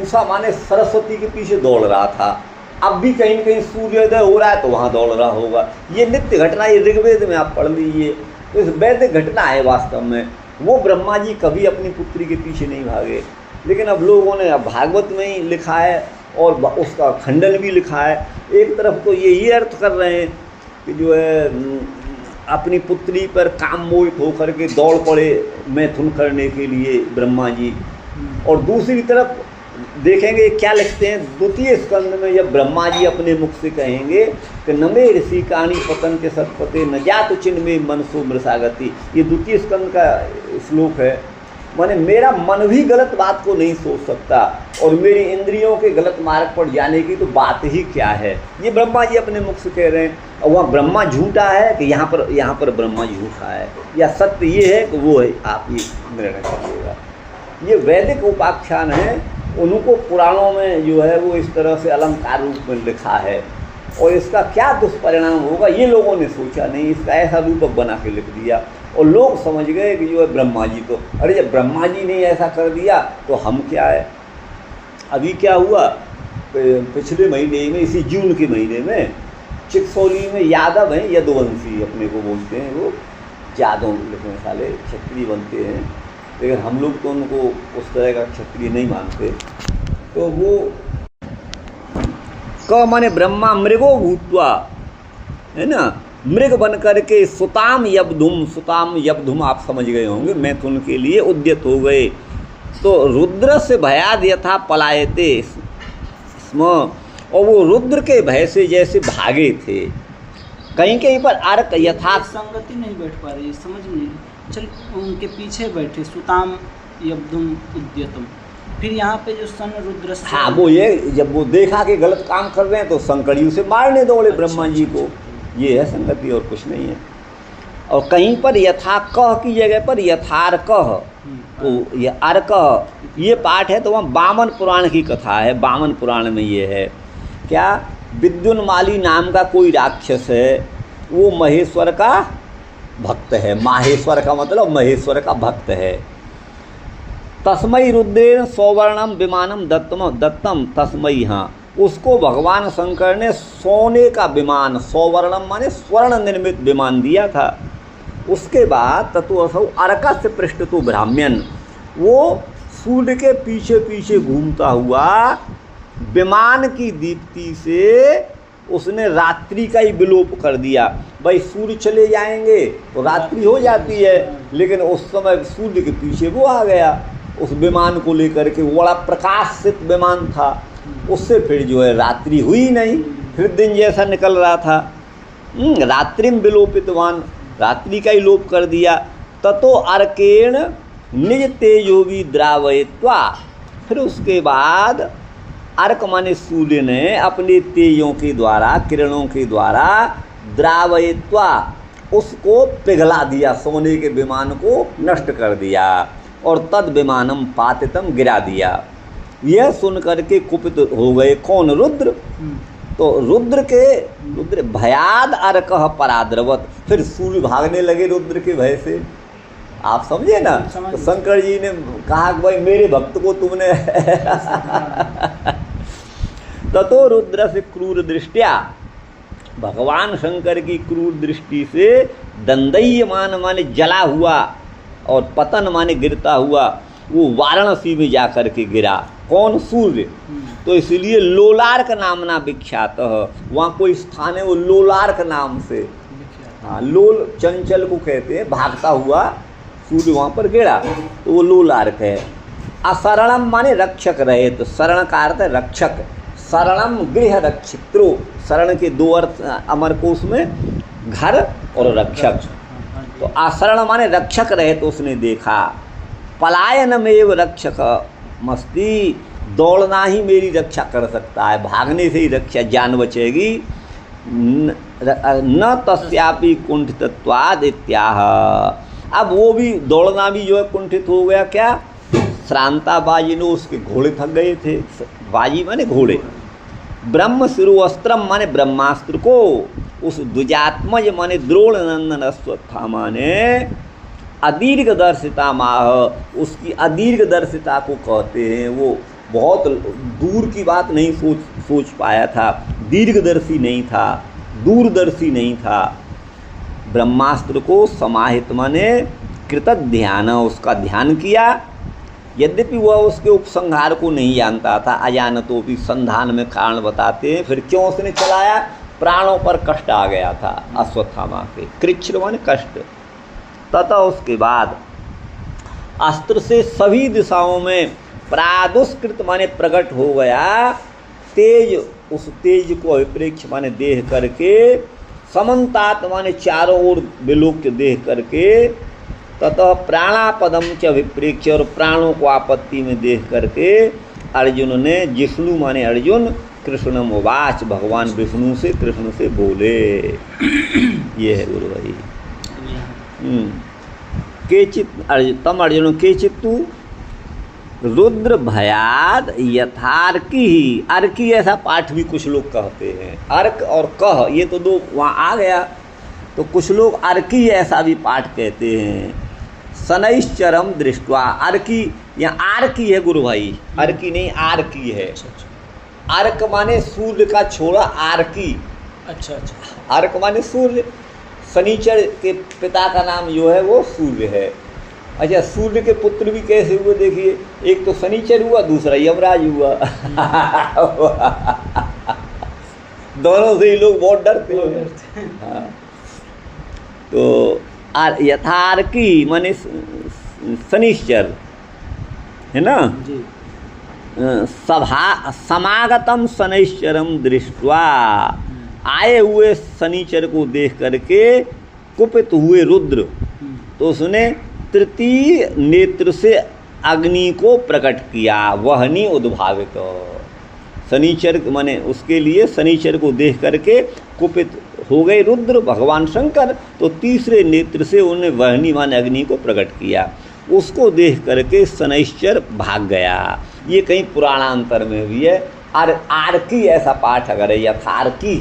उषा माने सरस्वती के पीछे दौड़ रहा था। अब भी कहीं कहीं सूर्योदय हो रहा है तो वहाँ दौड़ रहा होगा। ये नित्य घटना, ये ऋग्वेद में आप पढ़ लीजिए, तो इस वैदिक घटना है वास्तव में। वो ब्रह्मा जी कभी अपनी पुत्री के पीछे नहीं भागे, लेकिन अब लोगों ने अब भागवत में ही लिखा है और उसका खंडन भी लिखा है। एक तरफ तो ये अर्थ कर रहे हैं कि जो है अपनी पुत्री पर काम मोहित होकर के दौड़ पड़े मैथुन करने के लिए ब्रह्मा जी, और दूसरी तरफ देखेंगे क्या लिखते हैं 2 स्कंद में, जब ब्रह्मा जी अपने मुख से कहेंगे कि न मे ऋषि काणी पतन के सतपते न जात चिन्ह में मनसो मृषागति। ये 2 स्कंद का श्लोक है। माने मेरा मन भी गलत बात को नहीं सोच सकता, और मेरी इंद्रियों के गलत मार्ग पर जाने की तो बात ही क्या है। ये ब्रह्मा जी अपने मुख से कह रहे हैं। और वहाँ ब्रह्मा झूठा है कि यहाँ पर ब्रह्मा झूठा है, या सत्य ये है कि वो है, आप ये निर्णय करिएगा। ये वैदिक उपाख्यान है, उनको पुराणों में जो है वो इस तरह से अलंकार रूप में लिखा है, और इसका क्या दुष्परिणाम होगा ये लोगों ने सोचा नहीं, इसका ऐसा रूपक बना के लिख दिया, और लोग समझ गए कि जो है ब्रह्मा जी तो, अरे जब ब्रह्मा जी ने ऐसा कर दिया तो हम क्या है। अभी क्या हुआ, पिछले महीने में, इसी जून के महीने में चिकसौली में यादव हैं, यदुवंशी अपने को बोलते हैं, वो यादव लिखने साले क्षत्रिय बनते हैं, लेकिन हम लोग तो उनको उस तरह का क्षत्रिय नहीं मानते। तो वो क माने ब्रह्मा मृगो भूत्वा, है ना, मृग बन करके सुताम यब्धुम आप समझ गए होंगे, मैथुन के लिए उद्यत हो गए। तो रुद्र से भयाद यथा पलायते स्म, और वो रुद्र के भय से जैसे भागे थे। कहीं कहीं पर अर्क यथा संगति नहीं बैठ पा रही, समझ नहीं, चल उनके पीछे बैठे सुताम यब्धुम उद्यतम, फिर यहाँ पे जो सन रुद्र, हाँ वो ये जब वो देखा कि गलत काम कर रहे हैं तो संकड़ियों से मारने दौड़े ब्रह्मा जी को। ये है संगति और कुछ नहीं है। और कहीं पर यथा कह की जगह पर यथार कह, तो ये अर्क ये पाठ है, तो वहाँ वामन पुराण की कथा है। वामन पुराण में ये है क्या, विद्युन्माली नाम का कोई राक्षस है, वो महेश्वर का भक्त है। माहेश्वर का मतलब महेश्वर का भक्त है। तस्मै रुद्रेण सौवर्णम विमानम दत्तम तस्मै, हाँ उसको भगवान शंकर ने सोने का विमान, सौवर्णम माने स्वर्ण निर्मित विमान दिया था। उसके बाद तत्वसौ अर्कस्य पृष्ठ तो ब्राह्मण, वो सूर्य के पीछे पीछे घूमता हुआ विमान की दीप्ति से उसने रात्रि का ही विलोप कर दिया। भाई सूर्य चले जाएंगे तो रात्रि हो जाती है, लेकिन उस समय सूर्य के पीछे वो आ गया उस विमान को लेकर के, बड़ा प्रकाशित विमान था, उससे फिर जो है रात्रि हुई नहीं, फिर दिन जैसा निकल रहा था। रात्रिम विलोपितवान, रात्रि का ही लोप कर दिया। ततो अर्केण निज तेजोवी द्रावयित्वा, फिर उसके बाद अर्क माने सूर्य ने अपने तेजों के द्वारा, किरणों के द्वारा द्रावयित्वा उसको पिघला दिया, सोने के विमान को नष्ट कर दिया, और तद विमानम पातितम गिरा दिया। यह सुन करके कुपित हो गए कौन, रुद्र। तो रुद्र भयाद अर्कः पराद्रवत, फिर सूर्य भागने लगे रुद्र के भय से। आप समझे ना, तो शंकर जी ने कहा कि भाई मेरे भक्त को तुमने ततो रुद्र से क्रूर दृष्टिया, भगवान शंकर की क्रूर दृष्टि से दंदय्यमान माने जला हुआ, और पतन माने गिरता हुआ, वो वाराणसी में जा कर के गिरा। कौन, सूर्य। तो इसलिए लोलार्क नामना विख्यात, वहाँ कोई स्थान है वो लोलार्क नाम से, हाँ लोल चंचल को कहते हैं, भागता हुआ सूर्य वहाँ पर गिरा, तो वो लोलार्क है। असरणम माने रक्षक रहे, तो शरण का अर्थ है रक्षक। शरणम गृह रक्षित्रो, शरण के दो अर्थ अमरकोश में, घर और रक्षक। तो आशरण माने रक्षक रहे, तो उसने देखा। पलायनमेव रक्षक मस्ती, दौड़ना ही मेरी रक्षा कर सकता है, भागने से ही रक्षा जान बचेगी। न तस्यापि कुंठितत्वाद इत्याह, अब वो भी दौड़ना भी जो है कुंठित हो गया। क्या, श्रांता बाजी ने उसके घोड़े थक गए थे, बाजी माने घोड़े। ब्रह्म शिरोअस्त्रम माने ब्रह्मास्त्र को, उस द्विजात्मज माने द्रोण नंदन अश्वत्थामा ने अदीर्घ दर्शिता माह, उसकी अदीर्घ दर्शिता को कहते हैं। वो बहुत दूर की बात नहीं सोच पाया था, दीर्घदर्शी नहीं था, दूरदर्शी नहीं था। ब्रह्मास्त्र को समाहित माने कृतज्ञ ध्यान, उसका ध्यान किया। यद्यपि वह उसके उपसंहार को नहीं जानता था, अजानतो भी संधान में कारण बताते हैं। फिर क्यों उसने चलाया, प्राणों पर कष्ट आ गया था अश्वत्थामा के, कृच्छ्र माने कष्ट। तथा उसके बाद अस्त्र से सभी दिशाओं में प्रादुष्कृत माने प्रकट हो गया तेज, उस तेज को अभिप्रेक्ष माने देह करके, समन्तात माने चारों ओर विलोक्य देह करके, ततः प्राणापदम च विप्रेक्ष्य, और प्राणों को आपत्ति में देख करके अर्जुन ने, जिष्णु माने अर्जुन, कृष्णम उवाच, भगवान विष्णु से, कृष्ण से बोले। ये है गुरु भाई। केचित तम अर्जुन केचित तू रुद्र भयाद यथार्की ही। अर्की ऐसा पाठ भी कुछ लोग कहते हैं, अर्क और कह ये तो दो वहाँ आ गया, तो कुछ लोग अर्की ऐसा भी पाठ कहते हैं। शनैश्चरम दृष्टवा, अर्की या आर्की है गुरु भाई, अर्की नहीं आर्की है। अर्क माने सूर्य का छोड़ा, आर्की। अच्छा। अर्क माने सूर्य, शनिचर के पिता का नाम जो है वो सूर्य है। अच्छा, सूर्य के पुत्र भी कैसे हुए देखिए, एक तो शनिचर हुआ, दूसरा यमराज हुआ। दोनों से ही लोग बहुत डरते हैं। हाँ, तो यथार्की माने शनिश्चर है ना जी। समागतम शनैश्चरम दृष्ट्वा, आए हुए शनिचर को देख करके कुपित हुए रुद्र, तो उसने तृतीय नेत्र से अग्नि को प्रकट किया। वहनी उद्भावित, शनिचर माने उसके लिए शनिचर को देख करके कुपित हो गए रुद्र भगवान शंकर, तो तीसरे नेत्र से उन्हें वहनी माने अग्नि को प्रकट किया। उसको देख करके शनैश्चर भाग गया। ये कहीं पुराणांतर में भी है। और आर्की ऐसा पाठ अगर है, यथार्की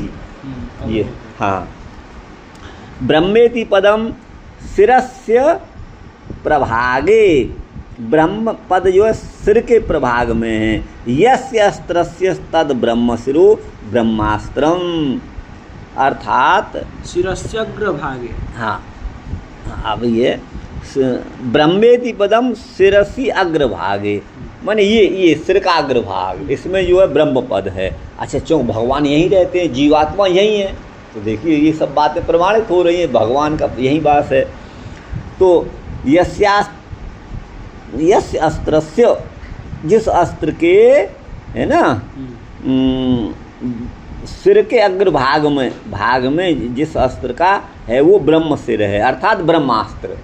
ये। हाँ, ब्रह्मेति पदम शिरस्य प्रभागे, ब्रह्म पद जो है सिर के प्रभाग में है। यस्य अस्त्रस्य तद ब्रह्म शिरो ब्रह्मास्त्रम, अर्थात शिरस्यग्र भागे। हाँ, अब ये ब्रह्मेति पदम शिरसी अग्रभागे, माने ये सिर का अग्रभाग, इसमें जो है ब्रह्म पद है। अच्छा, क्यों भगवान यहीं रहते हैं, जीवात्मा यहीं है, तो देखिए ये सब बातें प्रमाणित हो रही हैं, भगवान का यही बात है। तो यस्य अस्त्रस्य, जिस अस्त्र के है ना सिर के अग्रभाग में जिस अस्त्र का है वो ब्रह्म सिर है, अर्थात ब्रह्मास्त्र।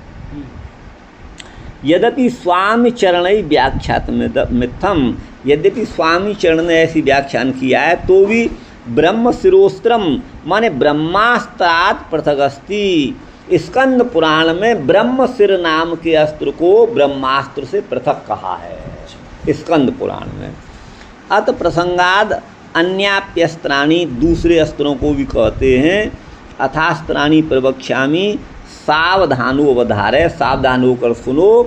यद्यपि स्वामी चरण व्याख्यात मिथम, यद्यपि स्वामी चरण ने ऐसी व्याख्यान किया है, तो भी ब्रह्म शिरोस्त्रम माने ब्रह्मास्त्रात् पृथक अस्ति। स्कंद पुराण में ब्रह्म सिर नाम के अस्त्र को ब्रह्मास्त्र से पृथक कहा है, स्कंद पुराण में। अत प्रसंगाद अन्याप्यस्त्राणि, दूसरे अस्त्रों को भी कहते हैं। अथास्त्राणि प्रवक्ष्यामि सावधानो अवधारय, सावधान होकर सुनो।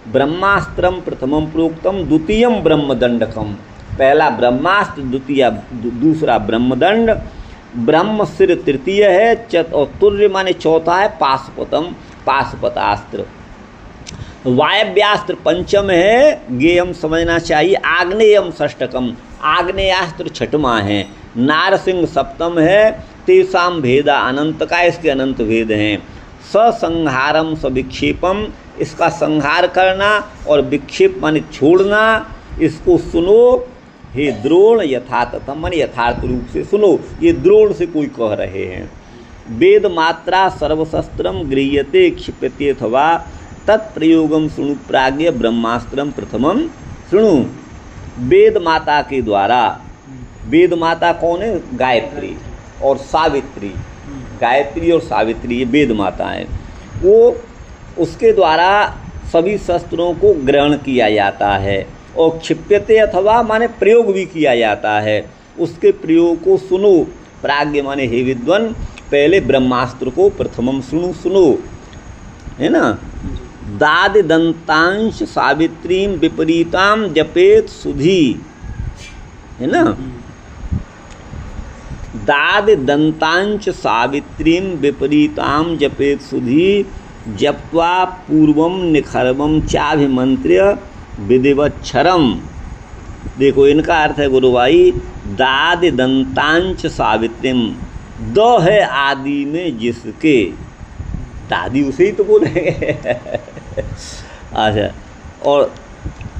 ब्रह्मास्त्रम प्रथमम प्रोक्तम द्वितीयम ब्रह्मदंडकम, पहला ब्रह्मास्त्र, दूसरा ब्रह्मदंड। ब्रह्म सिर तृतीय है, और तुर्य माने चौथा है पाशुपतम, पाशुपतास्त्र। वायव्यास्त्र पंचम है, गेयम समझना चाहिए। आग्नेयम षष्टकम, आग्नेयास्त्र छठवां है। नारसिंह सप्तम है। तेसाम भेदा अनंत का, इसके अनंत भेद हैं। ससंहारम सविक्षेपम, इसका संहार करना, और विक्षेप माने छोड़ना। इसको सुनो हे द्रोण यथातथम, माने यथार्थ रूप से सुनो। ये द्रोण से कोई कह रहे हैं। वेद मात्रा सर्वशस्त्रम गृह्यते क्षिप्यते अथवा तत्प्रयोगम शृणु प्राज्ञ ब्रह्मास्त्रम प्रथमम शृणु। वेद माता के द्वारा, वेद माता कौन है? गायत्री और सावित्री, गायत्री और सावित्री ये वेद माता हैं। वो उसके द्वारा सभी शस्त्रों को ग्रहण किया जाता है, और क्षिप्यते अथवा माने प्रयोग भी किया जाता है। उसके प्रयोग को सुनो। प्राज्ञ माने हे विद्वान, पहले ब्रह्मास्त्र को प्रथमम सुनो, सुनो, है ना। दाद दंतांश सावित्रीम विपरीताम जपेत सुधी, है ना। दाद दंतांश सावित्रीम विपरीताम जपेत सुधी जप्त्वा पूर्वम निखर्वम चाभिमंत्र्य विधिवच्छरम। देखो इनका अर्थ है गुरु भाई, दाद दंतांश सावित्रीम, द है आदि में जिसके, दादी उसे ही तो बोलेंगे। अच्छा, और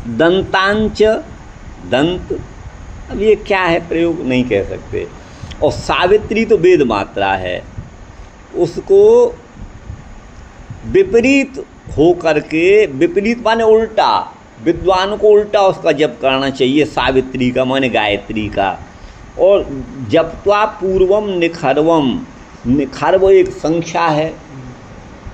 दंतांच, दंत, अब ये क्या है प्रयोग नहीं कह सकते। और सावित्री तो वेद मात्रा है, उसको विपरीत हो करके, विपरीत माने उल्टा, विद्वान को उल्टा उसका जप करना चाहिए, सावित्री का माने गायत्री का। और जपत्वा पूर्वम निखर्वम, निखर्व एक संख्या है,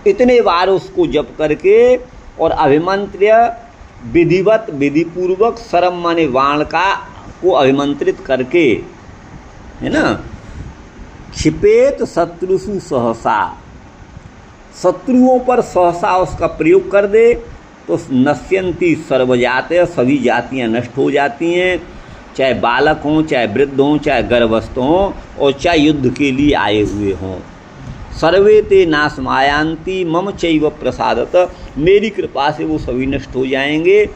इतने बार उसको जप करके और अभिमंत्र्य विधिवत, विधिपूर्वक, सरम माने वाण का को अभिमंत्रित करके, है ना। क्षिपेत शत्रुषु सहसा, शत्रुओं पर सहसा उसका प्रयोग कर दे तो नश्यंती सर्वजातय, सभी जातियां नष्ट हो जाती हैं, चाहे बालक हों, चाहे वृद्ध हों, चाहे गर्भस्थ हों, और चाहे युद्ध के लिए आए हुए हों। सर्वे ते नाशमायांती मम चैव प्रसादत, मेरी कृपा से वो सभी नष्ट हो जाएंगे।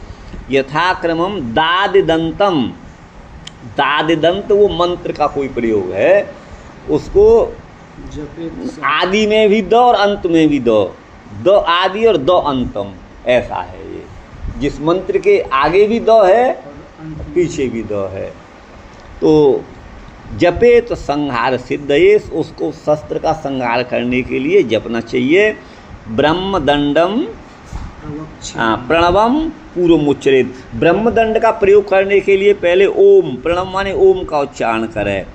यथाक्रमम दादिदंतम, दादिदंत वो मंत्र का कोई प्रयोग है, उसको आदि में भी द और अंत में भी द आदि और द अंतम, ऐसा है ये। जिस मंत्र के आगे भी द है पीछे भी द है। तो जपे तो संहार सिद्धयेस, उसको शस्त्र का संहार करने के लिए जपना चाहिए। ब्रह्मदंडम प्रणवम पूर्वमुच्चरित, ब्रह्मदंड का प्रयोग करने के लिए पहले ओम, प्रणव माने ओम का उच्चारण करें,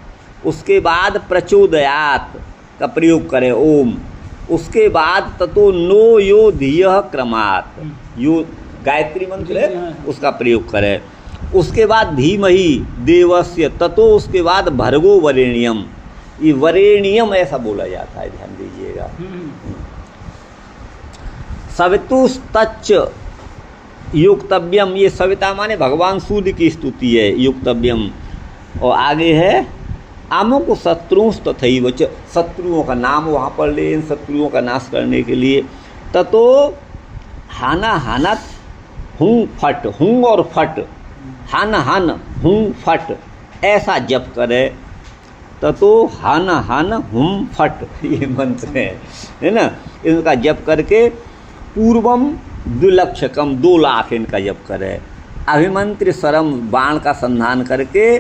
उसके बाद प्रचोदयात का प्रयोग करें ओम, उसके बाद ततो नो यो धियः क्रमात्, यो गायत्री मंत्र है उसका प्रयोग करें, उसके बाद धीमहि देवस्य, ततो उसके बाद भर्गो वरेण्यम, ये वरेण्यम ऐसा बोला जाता है, ध्यान दीजिएगा। सवितुस्तच्च युक्तव्यम, ये सविता माने भगवान सूर्य की स्तुति है, युक्तव्यम। और आगे है अमुक शत्रुंस तथैव च, शत्रुओं का नाम वहाँ पर ले, इन शत्रुओं का नाश करने के लिए। ततो हाना हानत हूँ फट, हूँ और फट, हन हन हूँ फट, ऐसा जप करे। ततो हन हन हूँ फट, ये मंत्र है ना, इनका जप करके पूर्वम द्विलक्षकम, 2 लाख इनका जप करे। अभिमंत्र सरम, बाण का संधान करके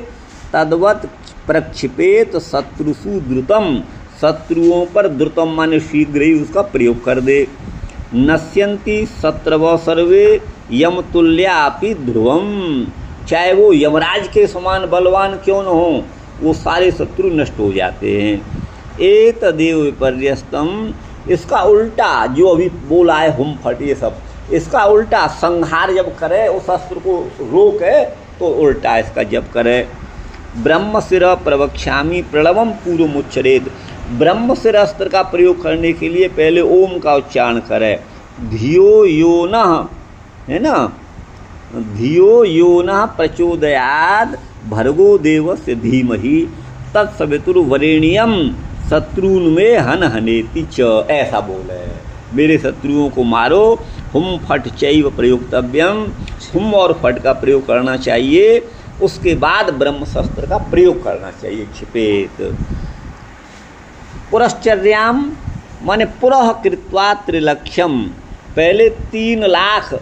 तद्वत प्रक्षिपेत शत्रुषु द्रुतम, शत्रुओं पर द्रुतम माने शीघ्र ही उसका प्रयोग कर दे। नश्यंती शत्रव सर्वे यम तुल्यापि ध्रुवम, चाहे वो यमराज के समान बलवान क्यों न हो, वो सारे शत्रु नष्ट हो जाते हैं। एतदेव विपर्यस्तम, इसका उल्टा जो अभी बोला है हुम फट ये सब, इसका उल्टा संहार जब करे, उस शस्त्र को रोके तो उल्टा इसका जप करे। ब्रह्मशिर प्रवक्ष्यामि प्रणवम पूर्वमुच्चरेत, ब्रह्मशिर अस्त्र का प्रयोग करने के लिए पहले ओम का उच्चारण करे। धियो यो नः, है ना, धियो यो नः प्रचोदयाद भर्गो देवस्य धीमहि तत्सवितुर्वरेण्यम शत्रुन में हन हनेति च, ऐसा बोले, मेरे शत्रुओं को मारो। हुम फट चैव प्रयोक्तव्यम, हुम और फट का प्रयोग करना चाहिए, उसके बाद ब्रह्मशस्त्र का प्रयोग करना चाहिए। क्षिपेत पुरश्चर्याम माने पुरः कृत्वा त्रिलक्ष्यम, पहले 3 लाख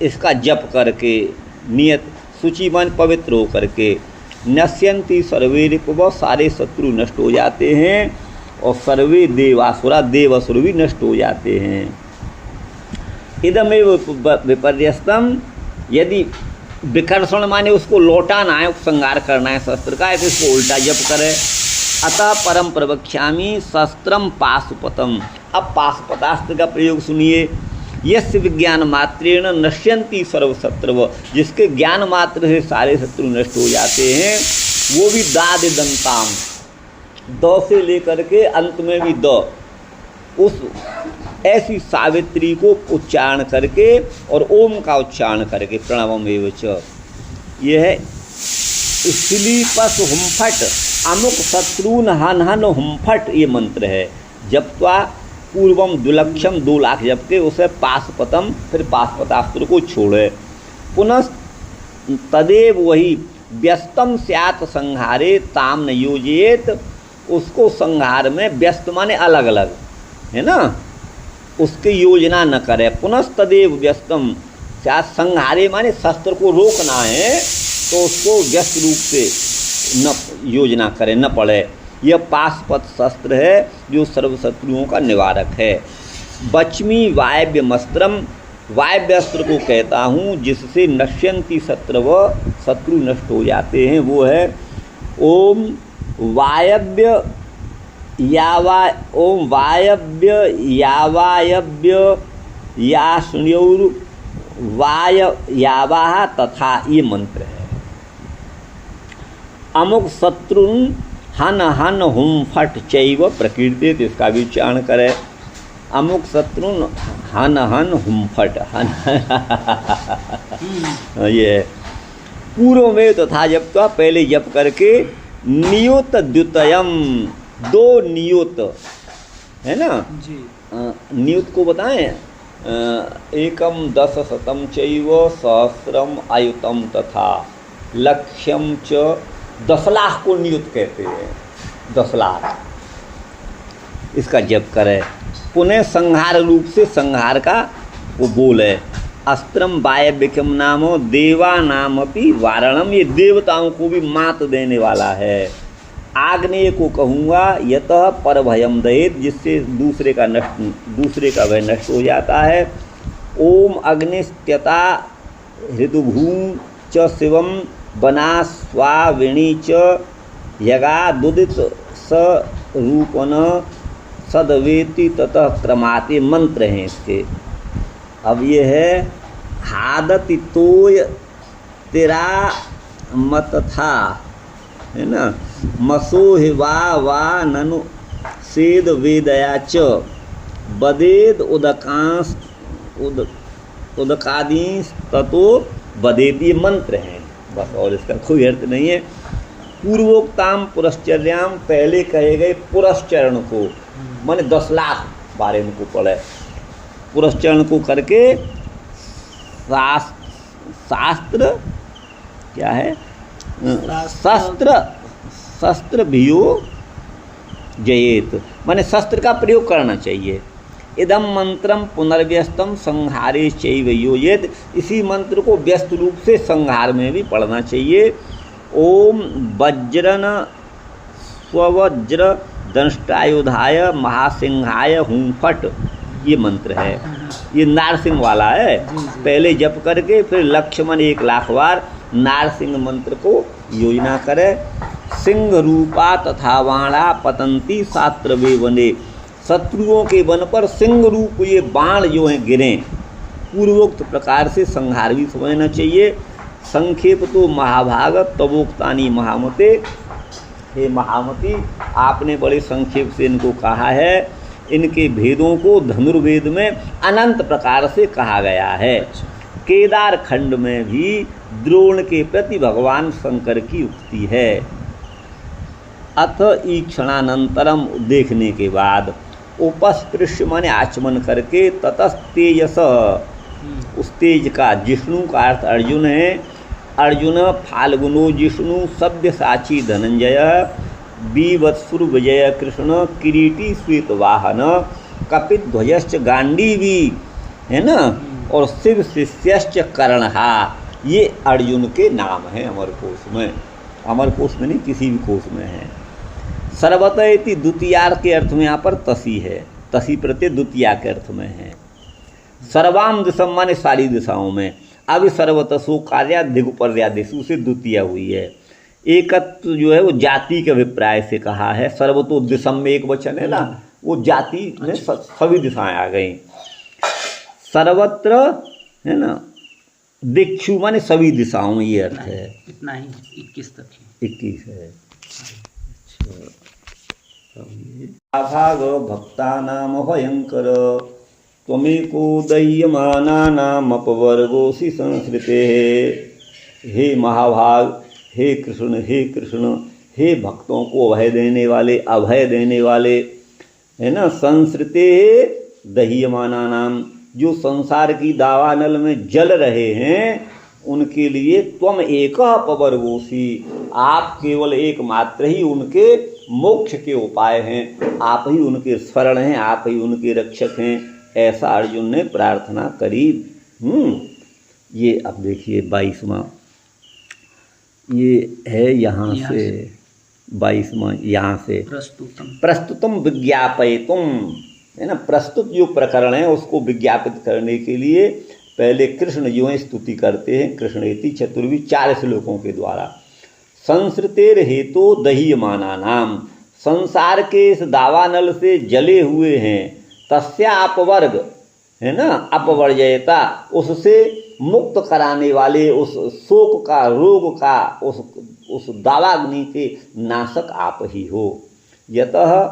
इसका जप करके, नियत सूची मान पवित्र हो करके। नश्यंती सर्वे रिपुव, सारे शत्रु नष्ट हो जाते हैं, और सर्वे देवासुरा, देवासुर भी नष्ट हो जाते हैं। इदमेव विपर्यस्तम, यदि विकर्षण माने उसको लौटाना है, उपसंहार करना है शस्त्र का, तो इसको उल्टा जप करे। अतः परम प्रवक्ष्यामि शस्त्रम पाशुपतम, अब पाशुपतास्त्र का प्रयोग सुनिए। यस्य विज्ञान मात्रेण नश्यंती सर्वशत्रव, जिसके ज्ञान मात्र से सारे शत्रु नष्ट हो जाते हैं, वो भी दादिदंताम, द से लेकर के अंत में भी द, उस ऐसी सावित्री को उच्चारण करके और ओम का उच्चारण करके, प्रणवम एव च, ये है स्लीपस हुमफट, अमुक शत्रुन हन हन हुमफट, ये मंत्र है। जप्त्वा पूर्वम द्विलक्षम, 2 लाख जप के उसे पाशुपतम, फिर पाशुपतास्त्र को छोड़े। पुनः तदेव वही व्यस्तम स्यात् संहारे ताम न योजेत, उसको संहार में, व्यस्त माने अलग अलग, है ना, उसकी योजना न करे। पुनः तदेव व्यस्तम स्यात् संहारे माने शस्त्र को रोकना है तो उसको व्यस्त रूप से न योजना करे, न पड़े। यह पाशुपत शस्त्र है जो सर्व शत्रुओं का निवारक है। बच्मी वायव्यमस्त्रम, वायव्यास्त्र को कहता हूँ जिससे नश्यंती शत्रु नष्ट हो जाते हैं, वो है ओम वायव्य यावायव्य यास्ण्योर वाययावाह तथा, ये मंत्र है। अमुक शत्रुन हन हन हुम फट चैव प्रकीर्ति, तो इसका भी उच्चारण करें। अमुक शत्रुन हन हन हुम फट हन ये पूर्व में तथा जप का पहले जप करके नियोत द्युतयम, दो नियोत है ना जी। नियुत को बताएं, एकम 10 शतम चैव सहस्रम आयुतम तथा लक्ष्यम च, 10 लाख को नियुत कहते हैं, 10 लाख, इसका जप करें। पुनः संहार रूप से संहार का वो बोल है। अस्त्रम वायव्यकम नामो देवा नामपि वारणम, ये देवताओं को भी मात देने वाला है। आग्नेय को कहूँगा यतः परभयम दयेत, जिससे दूसरे का भय नष्ट हो जाता है। ओम अग्निस्त्यता हृदुभूम च शिवम बना स्वाविणी च यगा दुदित स रूपन सदवेति ततः क्रमाते, मंत्र हैं इसके। अब ये है हादति तोय तेरा मत था, है ना, मसोहि वा ननु सेद वेदया च बदेद उदकांस उदकादींस ततो बदेद, ये मंत्र हैं बस, और इसका कोई अर्थ नहीं है। पूर्वोक्ताम पुरश्चर्याम, पहले कहे गए पुरश्चरण को, माने 10 लाख बारे में को पढ़े, पुरश्चरण को करके शास्त्र क्या है, शस्त्र भियो जयेत, माने शस्त्र का प्रयोग करना चाहिए। इदम मंत्रम पुनर्व्यस्तम संहारे चैव योजेत, इसी मंत्र को व्यस्त रूप से संहार में भी पढ़ना चाहिए। ओम वज्रन स्ववज्र दंष्टायुधाय महासिंहाय हुं फट, ये मंत्र है, ये नारसिंह वाला है। पहले जप करके फिर लक्ष्मण 1 लाख बार नारसिंह मंत्र को योजना करे। सिंह रूपा तथा वाणा पतंती सात्रवे वने, शत्रुओं के वन पर सिंह रूप ये बाण जो हैं गिरें, पूर्वोक्त प्रकार से संहार भी समझना चाहिए। संक्षेप तो महाभाग तवोक्तानी महामते, हे महामती आपने बड़े संक्षेप से इनको कहा है। इनके भेदों को धनुर्वेद में अनंत प्रकार से कहा गया है। केदार खंड में भी द्रोण के प्रति भगवान शंकर की उक्ति है। अथ ईक्षणानंतरम, देखने के बाद, उपस्पृश्य माने आचमन करके, ततस्तेजस, उस तेज का, जिष्णु का अर्थ अर्जुन है। अर्जुन फाल्गुनो जिष्णु सव्यसाची धनंजय बीवत्सुर विजय कृष्ण किरीटी श्वेत वाहन कपिध्वजश्च गांडीवी, है ना, और शिव शिष्यश्च कर्णहा, ये अर्जुन के नाम हैं अमरकोश में। अमरकोश में नहीं, किसी भी कोश में है। सर्वत इति द्वितीयार्थ के अर्थ में यहाँ पर तसी है, तसी प्रत्यय द्वितीया के अर्थ में है। सर्वाम दिशम माने सारी दिशाओं में। अब सर्वतसो कार्या दिग्पर्यादेशु से द्वितीय हुई है। एकत्व जो है वो जाति के अभिप्राय से कहा है। सर्वतो दिशम में एक वचन है ना, वो जाति में सभी दिशाएं आ गई। सर्वत्र है ना, दिक्षु माने सभी दिशाओं में, ये अर्थ है। इतना ही 21 तक है, 21 है। भाग भक्तानाम भयंकर त्वमेको दह्यमानानामपवर्गोऽसि संस्कृते। हे महाभाग, हे कृष्ण, हे कृष्ण, हे भक्तों को अभय देने वाले, अभय देने वाले, है ना, संस्कृते दह्यमानानाम, जो संसार की दावानल में जल रहे हैं, उनके लिए त्वम एक अपवर्गोसी, आप केवल एकमात्र ही उनके मोक्ष के उपाय हैं, आप ही उनके शरण हैं, आप ही उनके रक्षक हैं, ऐसा अर्जुन ने प्रार्थना करी। ये अब देखिए 22वां, ये है यहाँ से 22वां, यहाँ से प्रस्तुतम विज्ञापयितुम, है ना। प्रस्तुत जो प्रकरण है उसको विज्ञापित करने के लिए पहले कृष्ण जो है स्तुति करते हैं कृष्णेति चतुर्वी 4 श्लोकों के द्वारा। संसृतेर हेतो दह्यमाना नाम, संसार के इस दावानल से जले हुए हैं, तस्या अपवर्ग है ना, अपवर्जयता उससे मुक्त कराने वाले, उस शोक का, रोग का, उस दावाग्नि के नाशक आप ही हो। यतः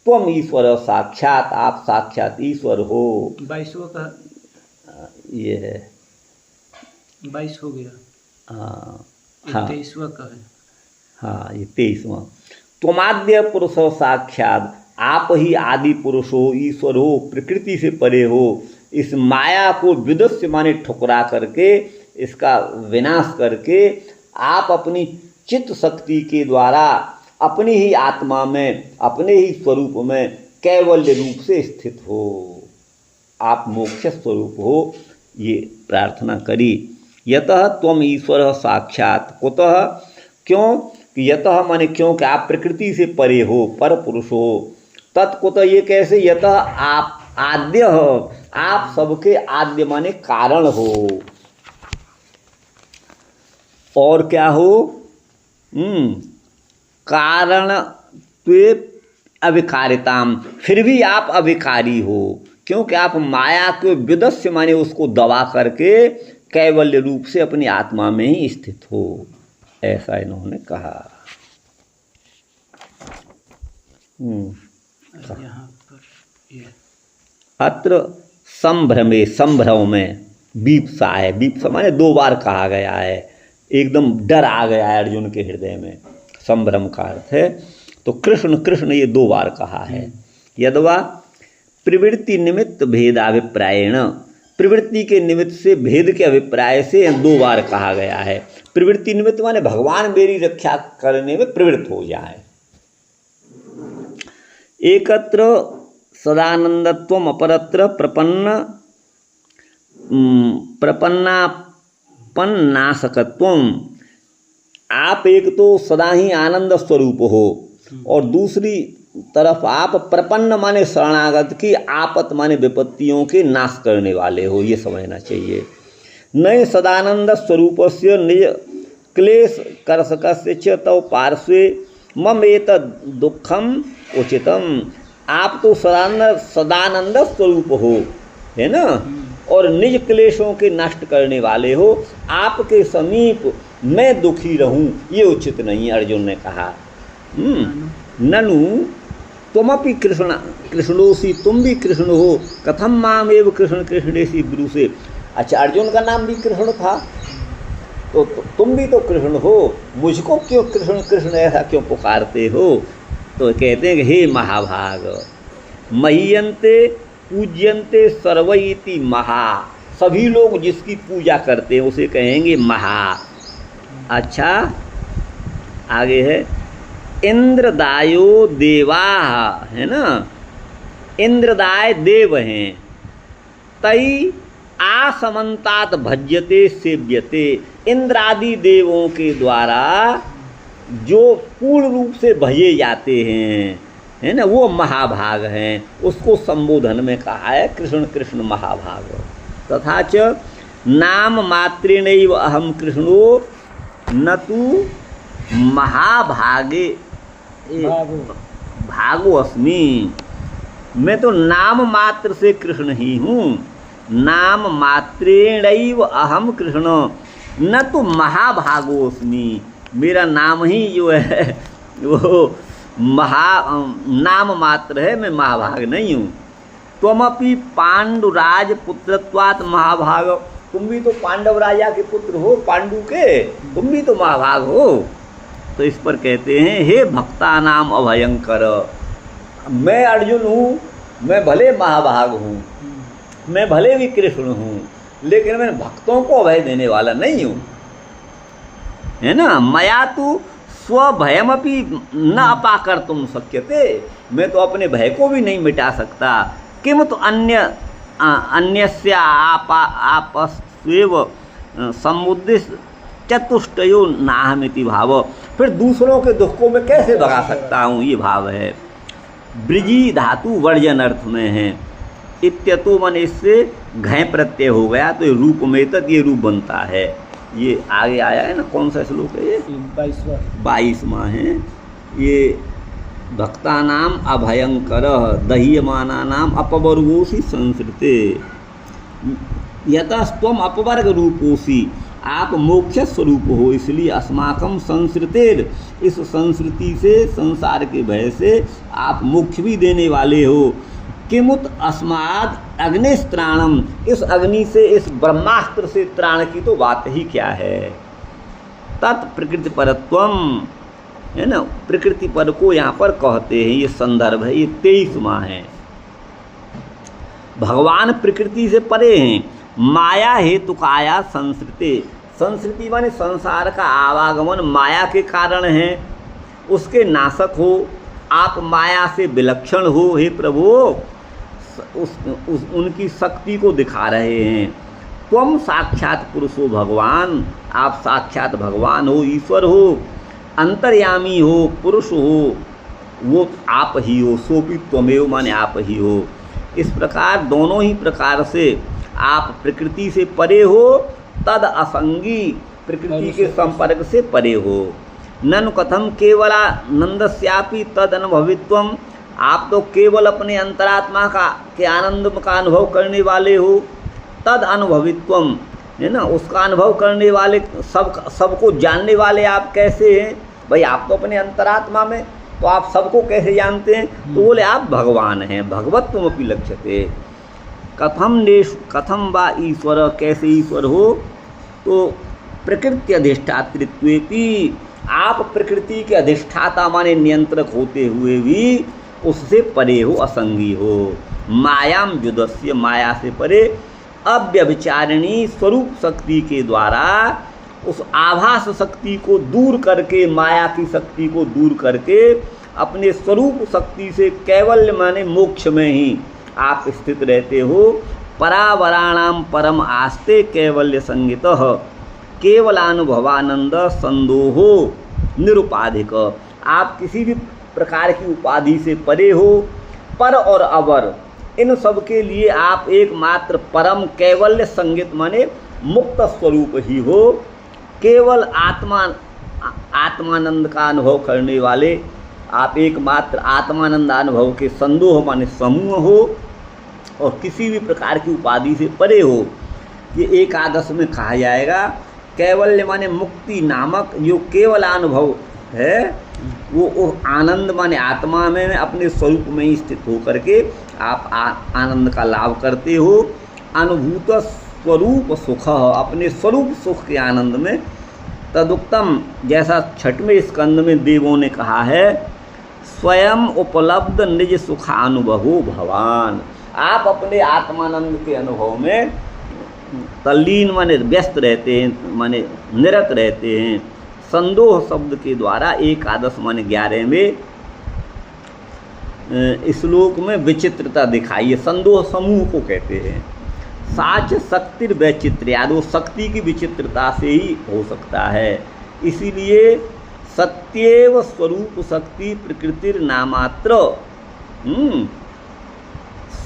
त्वम ईश्वर साक्षात, आप साक्षात ईश्वर हो। 22वां का ये है 22 हो गया। हाँ 23वां का है। हाँ ये 23वां। त्वमाद्य पुरुष साक्षात, आप ही आदि पुरुष हो, ईश्वर हो, प्रकृति से परे हो। इस माया को विदुष्य माने ठुकरा करके, इसका विनाश करके आप अपनी चित्त शक्ति के द्वारा अपनी ही आत्मा में, अपने ही स्वरूप में कैवल्य रूप से स्थित हो। आप मोक्ष स्वरूप हो, ये प्रार्थना करी। यतः त्वम ईश्वर साक्षात, कुतः क्यों, यतः माने क्योंकि आप प्रकृति से परे हो, पर पुरुष हो। तत्कुतः ये कैसे, यतः आप आद्य हो, आप सबके आद्य माने कारण हो। और क्या हो, कारण त्वे अविकारिताम, फिर भी आप अविकारी हो, क्योंकि आप माया के विदस्य माने उसको दबा करके कैवल्य रूप से अपनी आत्मा में ही स्थित हो, ऐसा इन्होंने कहा। यहाँ पर ये अत्र संभ्रमे, संभ्रम में बीप्सा है, बीप्सा माने 2 बार कहा गया है, एकदम डर आ गया है अर्जुन के हृदय में, संभ्रम का अर्थ है। तो कृष्ण कृष्ण ये 2 बार कहा है। यद्वा प्रवृत्ति निमित्त भेदाभिप्रायण, प्रवृत्ति के निमित्त से, भेद के अभिप्राय से 2 बार कहा गया है। प्रवृत्ति निमित्त माने भगवान मेरी रक्षा करने में प्रवृत्त हो जाए। एकत्र सदानंदत्वम अपरत्र प्रपन्नापन्नाशकत्वम, आप एक तो सदा ही आनंद स्वरूप हो और दूसरी तरफ आप प्रपन्न माने शरणागत की, आपत माने विपत्तियों के नाश करने वाले हो, ये समझना चाहिए। नए सदानंद स्वरूपस्य निज क्लेश कर्षकस्य च तव पार्श्वे मम एतद् दुखम उचितम, आप तो सदानंद स्वरूप हो, है ना, और निज क्लेशों के नष्ट करने वाले हो, आपके समीप मैं दुखी रहूं ये उचित नहीं, अर्जुन ने कहा। ननु तुमपि कृष्णोसी, तुम भी कृष्ण हो, कथम माम एव कृष्ण कृष्णेसी ब्रूसे। अच्छा, अर्जुन का नाम भी कृष्ण था, तो तुम भी तो कृष्ण हो, मुझको क्यों कृष्ण कृष्ण ऐसा क्यों पुकारते हो। तो कहते हैं कि हे महाभाग, मह्यन्ते पूज्यन्ते सर्वैति महा, सभी लोग जिसकी पूजा करते हैं उसे कहेंगे महा। अच्छा आगे है इंद्रदायो देवा, है ना, इंद्रदाय देव हैं, तई आसमंतात भज्यते सेव्यते, इंद्रादि देवों के द्वारा जो पूर्ण रूप से भजे जाते हैं, है ना, वो महाभाग हैं, उसको संबोधन में कहा है कृष्ण कृष्ण महाभाग। तथा च नाम मात्रेणैव अहम कृष्णो न तु महाभागे भागो अस्मि, मैं तो नाम मात्र से कृष्ण ही हूँ, नाम मात्रेणैव अहम कृष्ण न तो महाभागो अस्मि, मेरा नाम ही जो है वो नाम मात्र है, मैं महाभाग नहीं हूँ। त्वमपि पांडुराज पुत्रत्वात् महाभाग, तुम भी तो पांडव राजा के पुत्र हो, पांडु के, तुम भी तो महाभाग हो। तो इस पर कहते हैं हे भक्ता नाम अभयंकर, मैं अर्जुन हूँ, मैं भले महाभाग हूँ, मैं भले भी कृष्ण हूँ, लेकिन मैं भक्तों को अभय देने वाला नहीं हूँ, है ना। मया तो स्वभयमपि न अपाकर तुम शक्यते, मैं तो अपने भय को भी नहीं मिटा सकता। किम तो अन्यस्य आपस्वेव समुद्दिश्य चतुष्टयो नाहमिति भाव, फिर दूसरों के दुख को मैं कैसे भगा सकता हूँ, ये भाव है। ब्रजी धातु वर्जन अर्थ में है। इत्यतो मन इससे घय प्रत्यय हो गया तो ये रूप में तक ये रूप बनता है। ये आगे आया है ना, कौन सा श्लोक है ये? 22वां है ये। भक्तानाम अभयंकर दह्यमानानाम अपवर्गोसी संसृते यतस्त्वम अपवर्ग रूपोसी, आप मोक्ष स्वरूप हो, इसलिए अस्माकम संसृतेर, इस संस्कृति से संसार के भय से आप मोक्ष भी देने वाले हो। किमुत अस्माद अग्निस्त्राणम, इस अग्नि से, इस ब्रह्मास्त्र से त्राण की तो बात ही क्या है। तत्प्रकृति परत्वम है ना, प्रकृति पर को यहाँ पर कहते हैं, ये संदर्भ है, ये 23वां है। भगवान प्रकृति से परे हैं। माया हेतु काया संस्कृति, संस्कृति माने संसार का आवागमन माया के कारण है, उसके नाशक हो, आप माया से विलक्षण हो। हे प्रभु, उनकी शक्ति को दिखा रहे हैं। त्वम साक्षात पुरुषो भगवान, आप साक्षात भगवान हो, ईश्वर हो, अंतर्यामी हो, पुरुष हो, वो आप ही हो। सोपी त्वमेव माने आप ही हो। इस प्रकार दोनों ही प्रकार से आप प्रकृति से परे हो, तद असंगी, प्रकृति के संपर्क से परे हो। ननु कथम केवलानंदस्यापि तद अनुभवित्वम, आप तो केवल अपने अंतरात्मा के आनंद का अनुभव करने वाले हो। तद अनुभवित्वम है ना, उसका अनुभव करने वाले, सबको जानने वाले आप कैसे हैं भाई? आप तो अपने अंतरात्मा में, तो आप सबको कैसे जानते हैं? तो बोले आप भगवान हैं। भगवत्वमपि लक्ष्यते। कथम वा ईश्वर, कैसे ईश्वर हो? तो प्रकृति अधिष्ठातृत्वेपि, आप प्रकृति के अधिष्ठाता माने नियंत्रक होते हुए भी उससे परे हो, असंगी हो। मायाम युदस्य, माया से परे, अव्यभिचारिणी स्वरूप शक्ति के द्वारा उस आभास शक्ति को दूर करके, माया की शक्ति को दूर करके अपने स्वरूप शक्ति से कैवल्य माने मोक्ष में ही आप स्थित रहते हो। परावराणाम परम आस्ते कैवल्य संगितः, केवलानुभवानंद संदोहो निरुपाधिक, आप किसी भी प्रकार की उपाधि से परे हो। पर और अवर, इन सब के लिए आप एकमात्र परम कैवल्य संगित माने मुक्त स्वरूप ही हो। केवल आत्मानंद का अनुभव करने वाले आप एकमात्र आत्मानंद अनुभव के संदोह माने समूह हो, और किसी भी प्रकार की उपाधि से परे हो। ये एकादश में कहा जाएगा। कैवल्य माने मुक्ति नामक जो केवल अनुभव है, वो आनंद माने आत्मा में अपने स्वरूप में ही स्थित होकर के आप आनंद का लाभ करते हो। अनुभूत स्वरूप सुख, अपने स्वरूप सुख के आनंद में। तदुक्तम, जैसा 6वें स्कंद में देवों ने कहा है, स्वयं उपलब्ध निज सुखानुभवो भवान, आप अपने आत्मानंद के अनुभव में तल्लीन माने व्यस्त रहते हैं, माने निरत रहते हैं। संदोह शब्द के द्वारा एकादश माने 11वें श्लोक में विचित्रता दिखाई है। संदोह समूह को कहते हैं। साच शक्तिर वैचित्र्याद, वो शक्ति की विचित्रता से ही हो सकता है। इसीलिए सत्येव स्वरूप शक्ति प्रकृतिर नामात्र,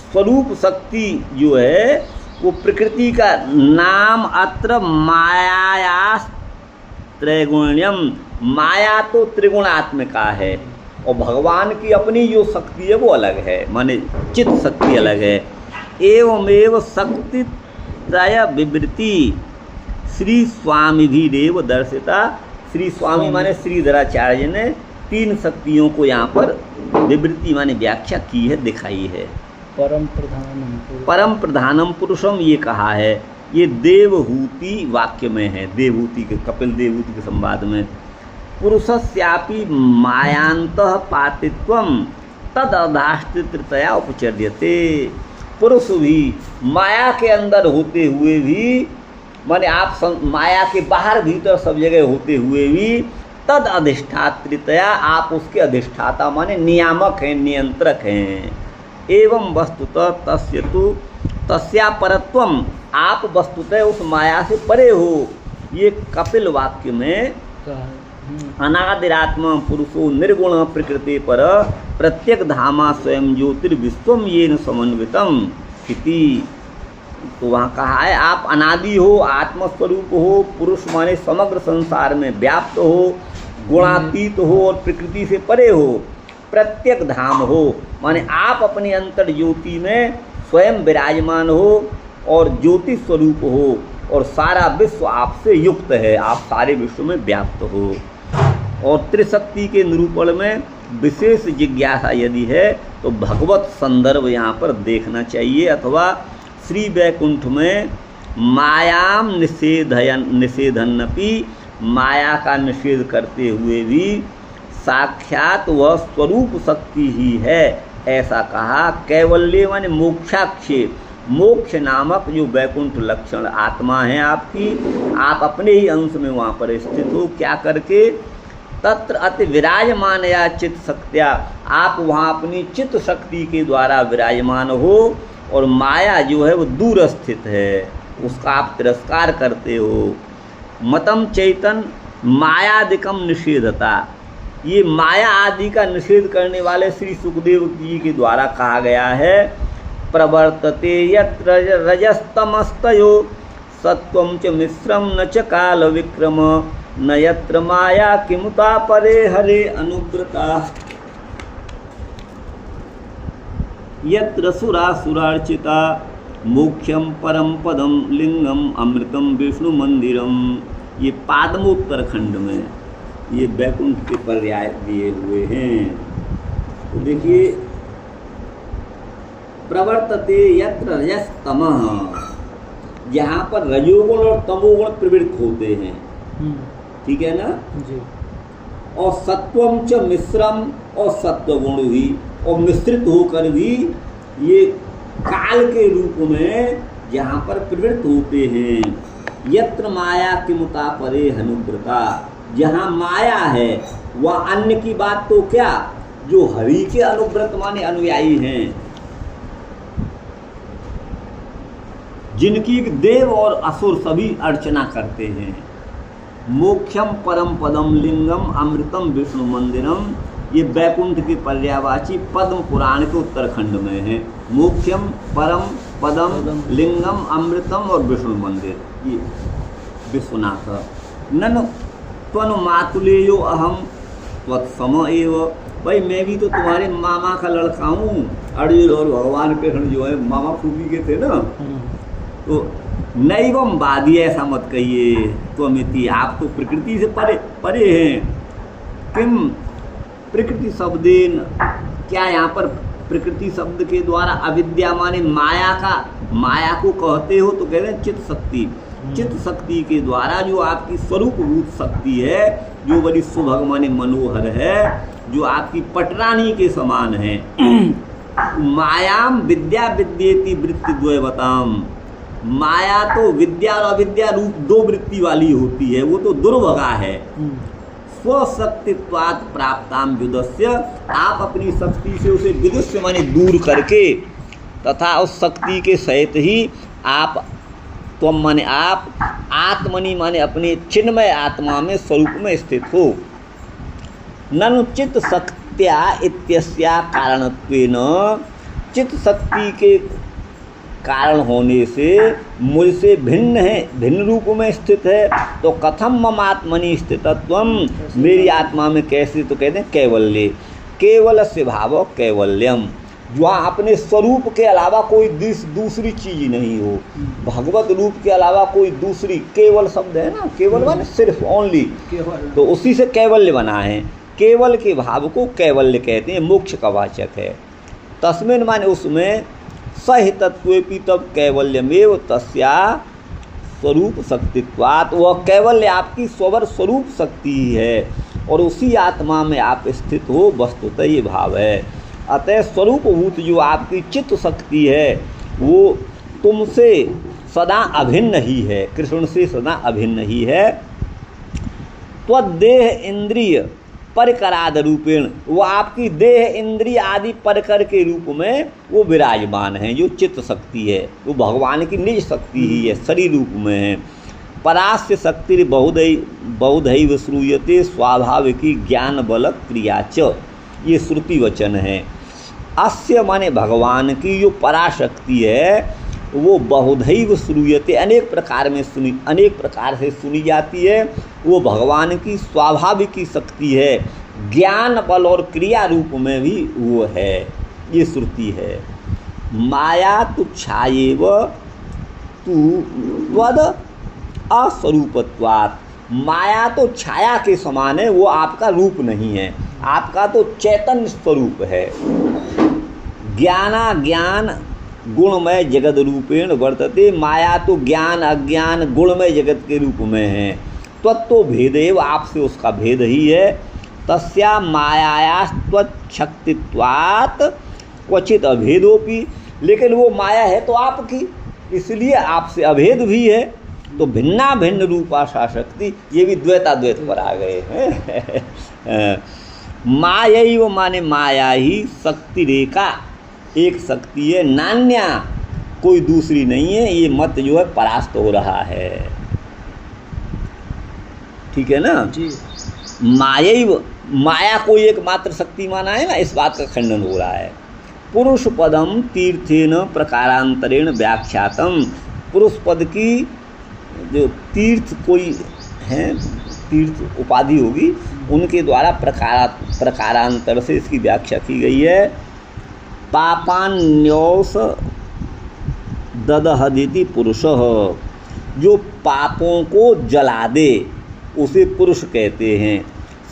स्वरूप शक्ति जो है वो प्रकृति का नाम। अत्र मायायास त्रैगुण्यम, माया तो त्रिगुणात्मिका है, और भगवान की अपनी जो शक्ति है वो अलग है, माने चित्त शक्ति अलग है। एवमेव शक्ति त्रय विवृति श्री स्वामी भी देव दर्शिता। श्री स्वामी माने श्रीधराचार्य ने 3 शक्तियों को यहाँ पर विवृति माने व्याख्या की है, दिखाई है। परम प्रधानम पुरुषम ये कहा है, ये देवहूति वाक्य में है, देवहूति के, कपिल देवहूति के संवाद में। पुरुषस्यापि मायांतः पातित्वम तद अधाष्टितया उपचर्यते, पुरुष भी माया के अंदर होते हुए भी, माने आप माया के बाहर भीतर सब जगह होते हुए भी, तद अधिष्ठात्रितया, आप उसके अधिष्ठाता माने नियामक हैं, नियंत्रक हैं। एवं वस्तुतः तस्य तु तस्या परत्वम, आप वस्तुतः उस माया से परे हो। ये कपिल वाक्य में अनादिरात्मा पुरुषो निर्गुण प्रकृति पर प्रत्यक धामा स्वयं ज्योतिर्विश्वम येन समन्वितम इति। तो वहाँ कहा है आप अनादि हो, आत्मस्वरूप हो, पुरुष माने समग्र संसार में व्याप्त हो, गुणातीत हो और प्रकृति से परे हो, प्रत्यक धाम हो माने आप अपने अंतर ज्योति में स्वयं विराजमान हो और ज्योति स्वरूप हो और सारा विश्व आपसे युक्त है, आप सारे विश्व में व्याप्त हो। और त्रिशक्ति के निरूपण में विशेष जिज्ञासा यदि है तो भगवत संदर्भ यहाँ पर देखना चाहिए, अथवा श्री वैकुंठ में मायाम निषेधन्नपि, माया का निषेध करते हुए भी साक्षात वह स्वरूप शक्ति ही है ऐसा कहा। कैवल्य माने मोक्षाक्षे, मोक्ष नामक जो वैकुंठ लक्षण आत्मा है आपकी, आप अपने ही अंश में वहाँ पर स्थित हो। क्या करके? तत्र अति विराजमान या चित्त शक्त्या, आप वहाँ अपनी चित्त शक्ति के द्वारा विराजमान हो और माया जो है वो दूर स्थित है, उसका आप तिरस्कार करते हो। मतम चैतन मायादिकम निषेधता, ये माया आदि का निषेध करने वाले श्री सुखदेव जी के द्वारा कहा गया है। प्रवर्तते यत्र रजस्तमस्तयो सत्वं च मिश्रम न च काल विक्रम न यत्र माया किमुता परे हरे अनुव्रता यत्र सुरासुरार्चिता मोक्षम परम पदम लिंगम अमृतम विष्णु मंदिरम। ये पादमोत्तर खंड में ये वैकुंठ के पर्याय दिए हुए हैं। तो देखिए, प्रवर्तते यत्र रजस्तमः, जहाँ पर रजोगुण और तमोगुण प्रवृत्त होते हैं, ठीक है ना जी। और सत्वम च मिश्रम, और सत्वगुण भी और मिश्रित होकर भी ये काल के रूप में जहाँ पर प्रवृत्त होते हैं। यत्र माया किमुता परे हनुव्रता, जहाँ माया है वह अन्य की बात तो क्या, जो हरि के अनुव्रत माने अनुयायी हैं, जिनकी देव और असुर सभी अर्चना करते हैं। मोक्षम परम पदम लिंगम अमृतम विष्णु मंदिरम, ये वैकुंठ के पर्यायवाची पद्म पुराण के उत्तरखंड में है। मोक्षम परम पदम लिंगम अमृतम और विष्णु मंदिर, ये विश्वनाथ। ननु त्वनु मातुलेयो अहम त्वत्सम एव, भाई मैं भी तो तुम्हारे मामा का लड़का हूँ। अर्जुन और भगवान कृष्ण जो है मामा फूफी के थे ना, तो नैवम वादी, ऐसा मत कहिए। त्वमिति, आप तो प्रकृति से परे हैं। किम प्रकृति शब्देन, क्या यहाँ पर प्रकृति शब्द के द्वारा अविद्या माने माया को कहते हो? तो कहते हैं चित्त शक्ति। चित्त शक्ति के द्वारा जो आपकी स्वरूपभूत शक्ति है, जो बड़ी सुभग माने मनोहर है, जो आपकी पटरानी के समान है। मायाम विद्या विद्येति वृत्ति द्वयवताम, माया तो विद्या और अविद्या रूप दो वृत्ति वाली होती है, वो तो दुर्भगा है। स्वशक्तित्वात् प्राप्ताम विदुष्य, आप अपनी शक्ति से उसे विदुष्य माने दूर करके, तथा उस शक्ति के सहित ही आप, त्वम माने आप, आत्मनि माने अपने चिन्मय आत्मा में स्वरूप में स्थित हो। ननु चित्त शक्त्या इत्यस्या कारणत्वेन, चित्त शक्ति के कारण होने से मुझसे भिन्न है, भिन्न रूप में स्थित है। तो कथम मम आत्मनि स्थितत्वम, मेरी आत्मा में कैसे? तो कहते हैं कैवल्य, केवल से भाव कैवल्यम, जहाँ अपने स्वरूप के अलावा कोई दूसरी चीज नहीं हो, भगवत रूप के अलावा कोई दूसरी, केवल शब्द है ना, केवल माने सिर्फ, ओनली, तो उसी से कैवल्य बना है। केवल के भाव को कैवल्य कहते हैं, मोक्ष का वाचक है। तस्मिन् माने उसमें, सहि तत्वेपि तब कैवल्यमेव तस्या स्वरूप शक्तित्वात्, वह कैवल्य आपकी स्वर स्वरूप शक्ति ही है और उसी आत्मा में आप स्थित हो, वस्तुतः ये भाव है। अतः स्वरूपभूत जो आपकी चित्त शक्ति है वो तुमसे सदा अभिन्न ही है, कृष्ण से सदा अभिन्न ही है। त्वदेह इंद्रिय परिकराद रूपेण, वो आपकी देह इंद्रिय आदि परिकर के रूप में वो विराजमान हैं। जो चित्त शक्ति है वो भगवान की निज शक्ति ही है, शरीर रूप में है। परास्य शक्ति बहुधैव श्रूयते स्वाभाविकी ज्ञान बल क्रिया च, ये श्रुति वचन है। अस्य माने भगवान की जो पराशक्ति है वो बहुधैव श्रूयते, अनेक प्रकार से सुनी जाती है। वो भगवान की स्वाभाविक शक्ति है, ज्ञान बल और क्रिया रूप में भी वो है, ये श्रुति है। माया तुच्छाएव तु त्वद अस्वरूपत्वात्, माया तो छाया के समान है, वो आपका रूप नहीं है, आपका तो चैतन्य स्वरूप है। ज्ञान गुणमय जगत रूपेण वर्तते, माया तो ज्ञान अज्ञान गुणमय जगत के रूप में है। तत्व भेदेव, आपसे उसका भेद ही है। तस्या मायाया त्वच्छक्तित्वात् क्वचित अभेदोपि, लेकिन वो माया है तो आपकी, इसलिए आपसे अभेद भी है। तो भिन्ना भिन्न रूपा सा शक्ति, ये भी द्वैताद्वैत पर आ गए हैं। मायैव माने माया ही शक्ति रेखा, एक शक्ति है, नान्या कोई दूसरी नहीं है। ये मत जो है परास्त हो रहा है, ठीक है ना जी। मायैव, माया को एकमात्र शक्ति माना है ना, इस बात का खंडन हो रहा है। पुरुष पदम तीर्थेन प्रकारांतरेण व्याख्यातम, पुरुष पद की जो तीर्थ कोई है, तीर्थ उपाधि होगी, उनके द्वारा प्रकारांतर से इसकी व्याख्या की गई है। पापान्योस ददहदिति पुरुषः, जो पापों को जला दे उसे पुरुष कहते हैं।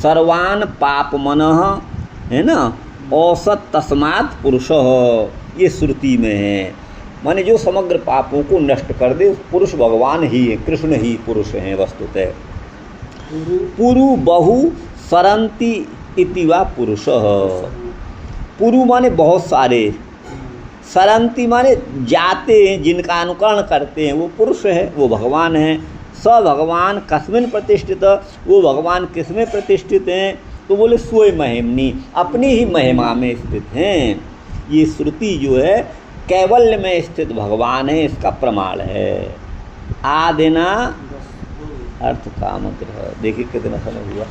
सर्वान पापमनः, है ना, औसत तस्मात् पुरुषः, ये श्रुति में है। माने जो समग्र पापों को नष्ट कर दे, पुरुष भगवान ही है, कृष्ण ही पुरुष हैं वस्तुतः। पुरु बहु सरंति इति वा पुरुषः, पुरु माने बहुत सारे, सरंति माने जाते हैं, जिनका अनुकरण करते हैं, वो पुरुष है, वो भगवान है। स भगवान कस्मिन् प्रतिष्ठित, वो भगवान किसमें प्रतिष्ठित हैं? तो बोले स्वयं महिमनी, अपनी ही महिमा में स्थित हैं। ये श्रुति जो है कैवल्य में स्थित भगवान है, इसका प्रमाण है। आदिना अर्थ काम ग्रह, देखिए कितना समय हुआ।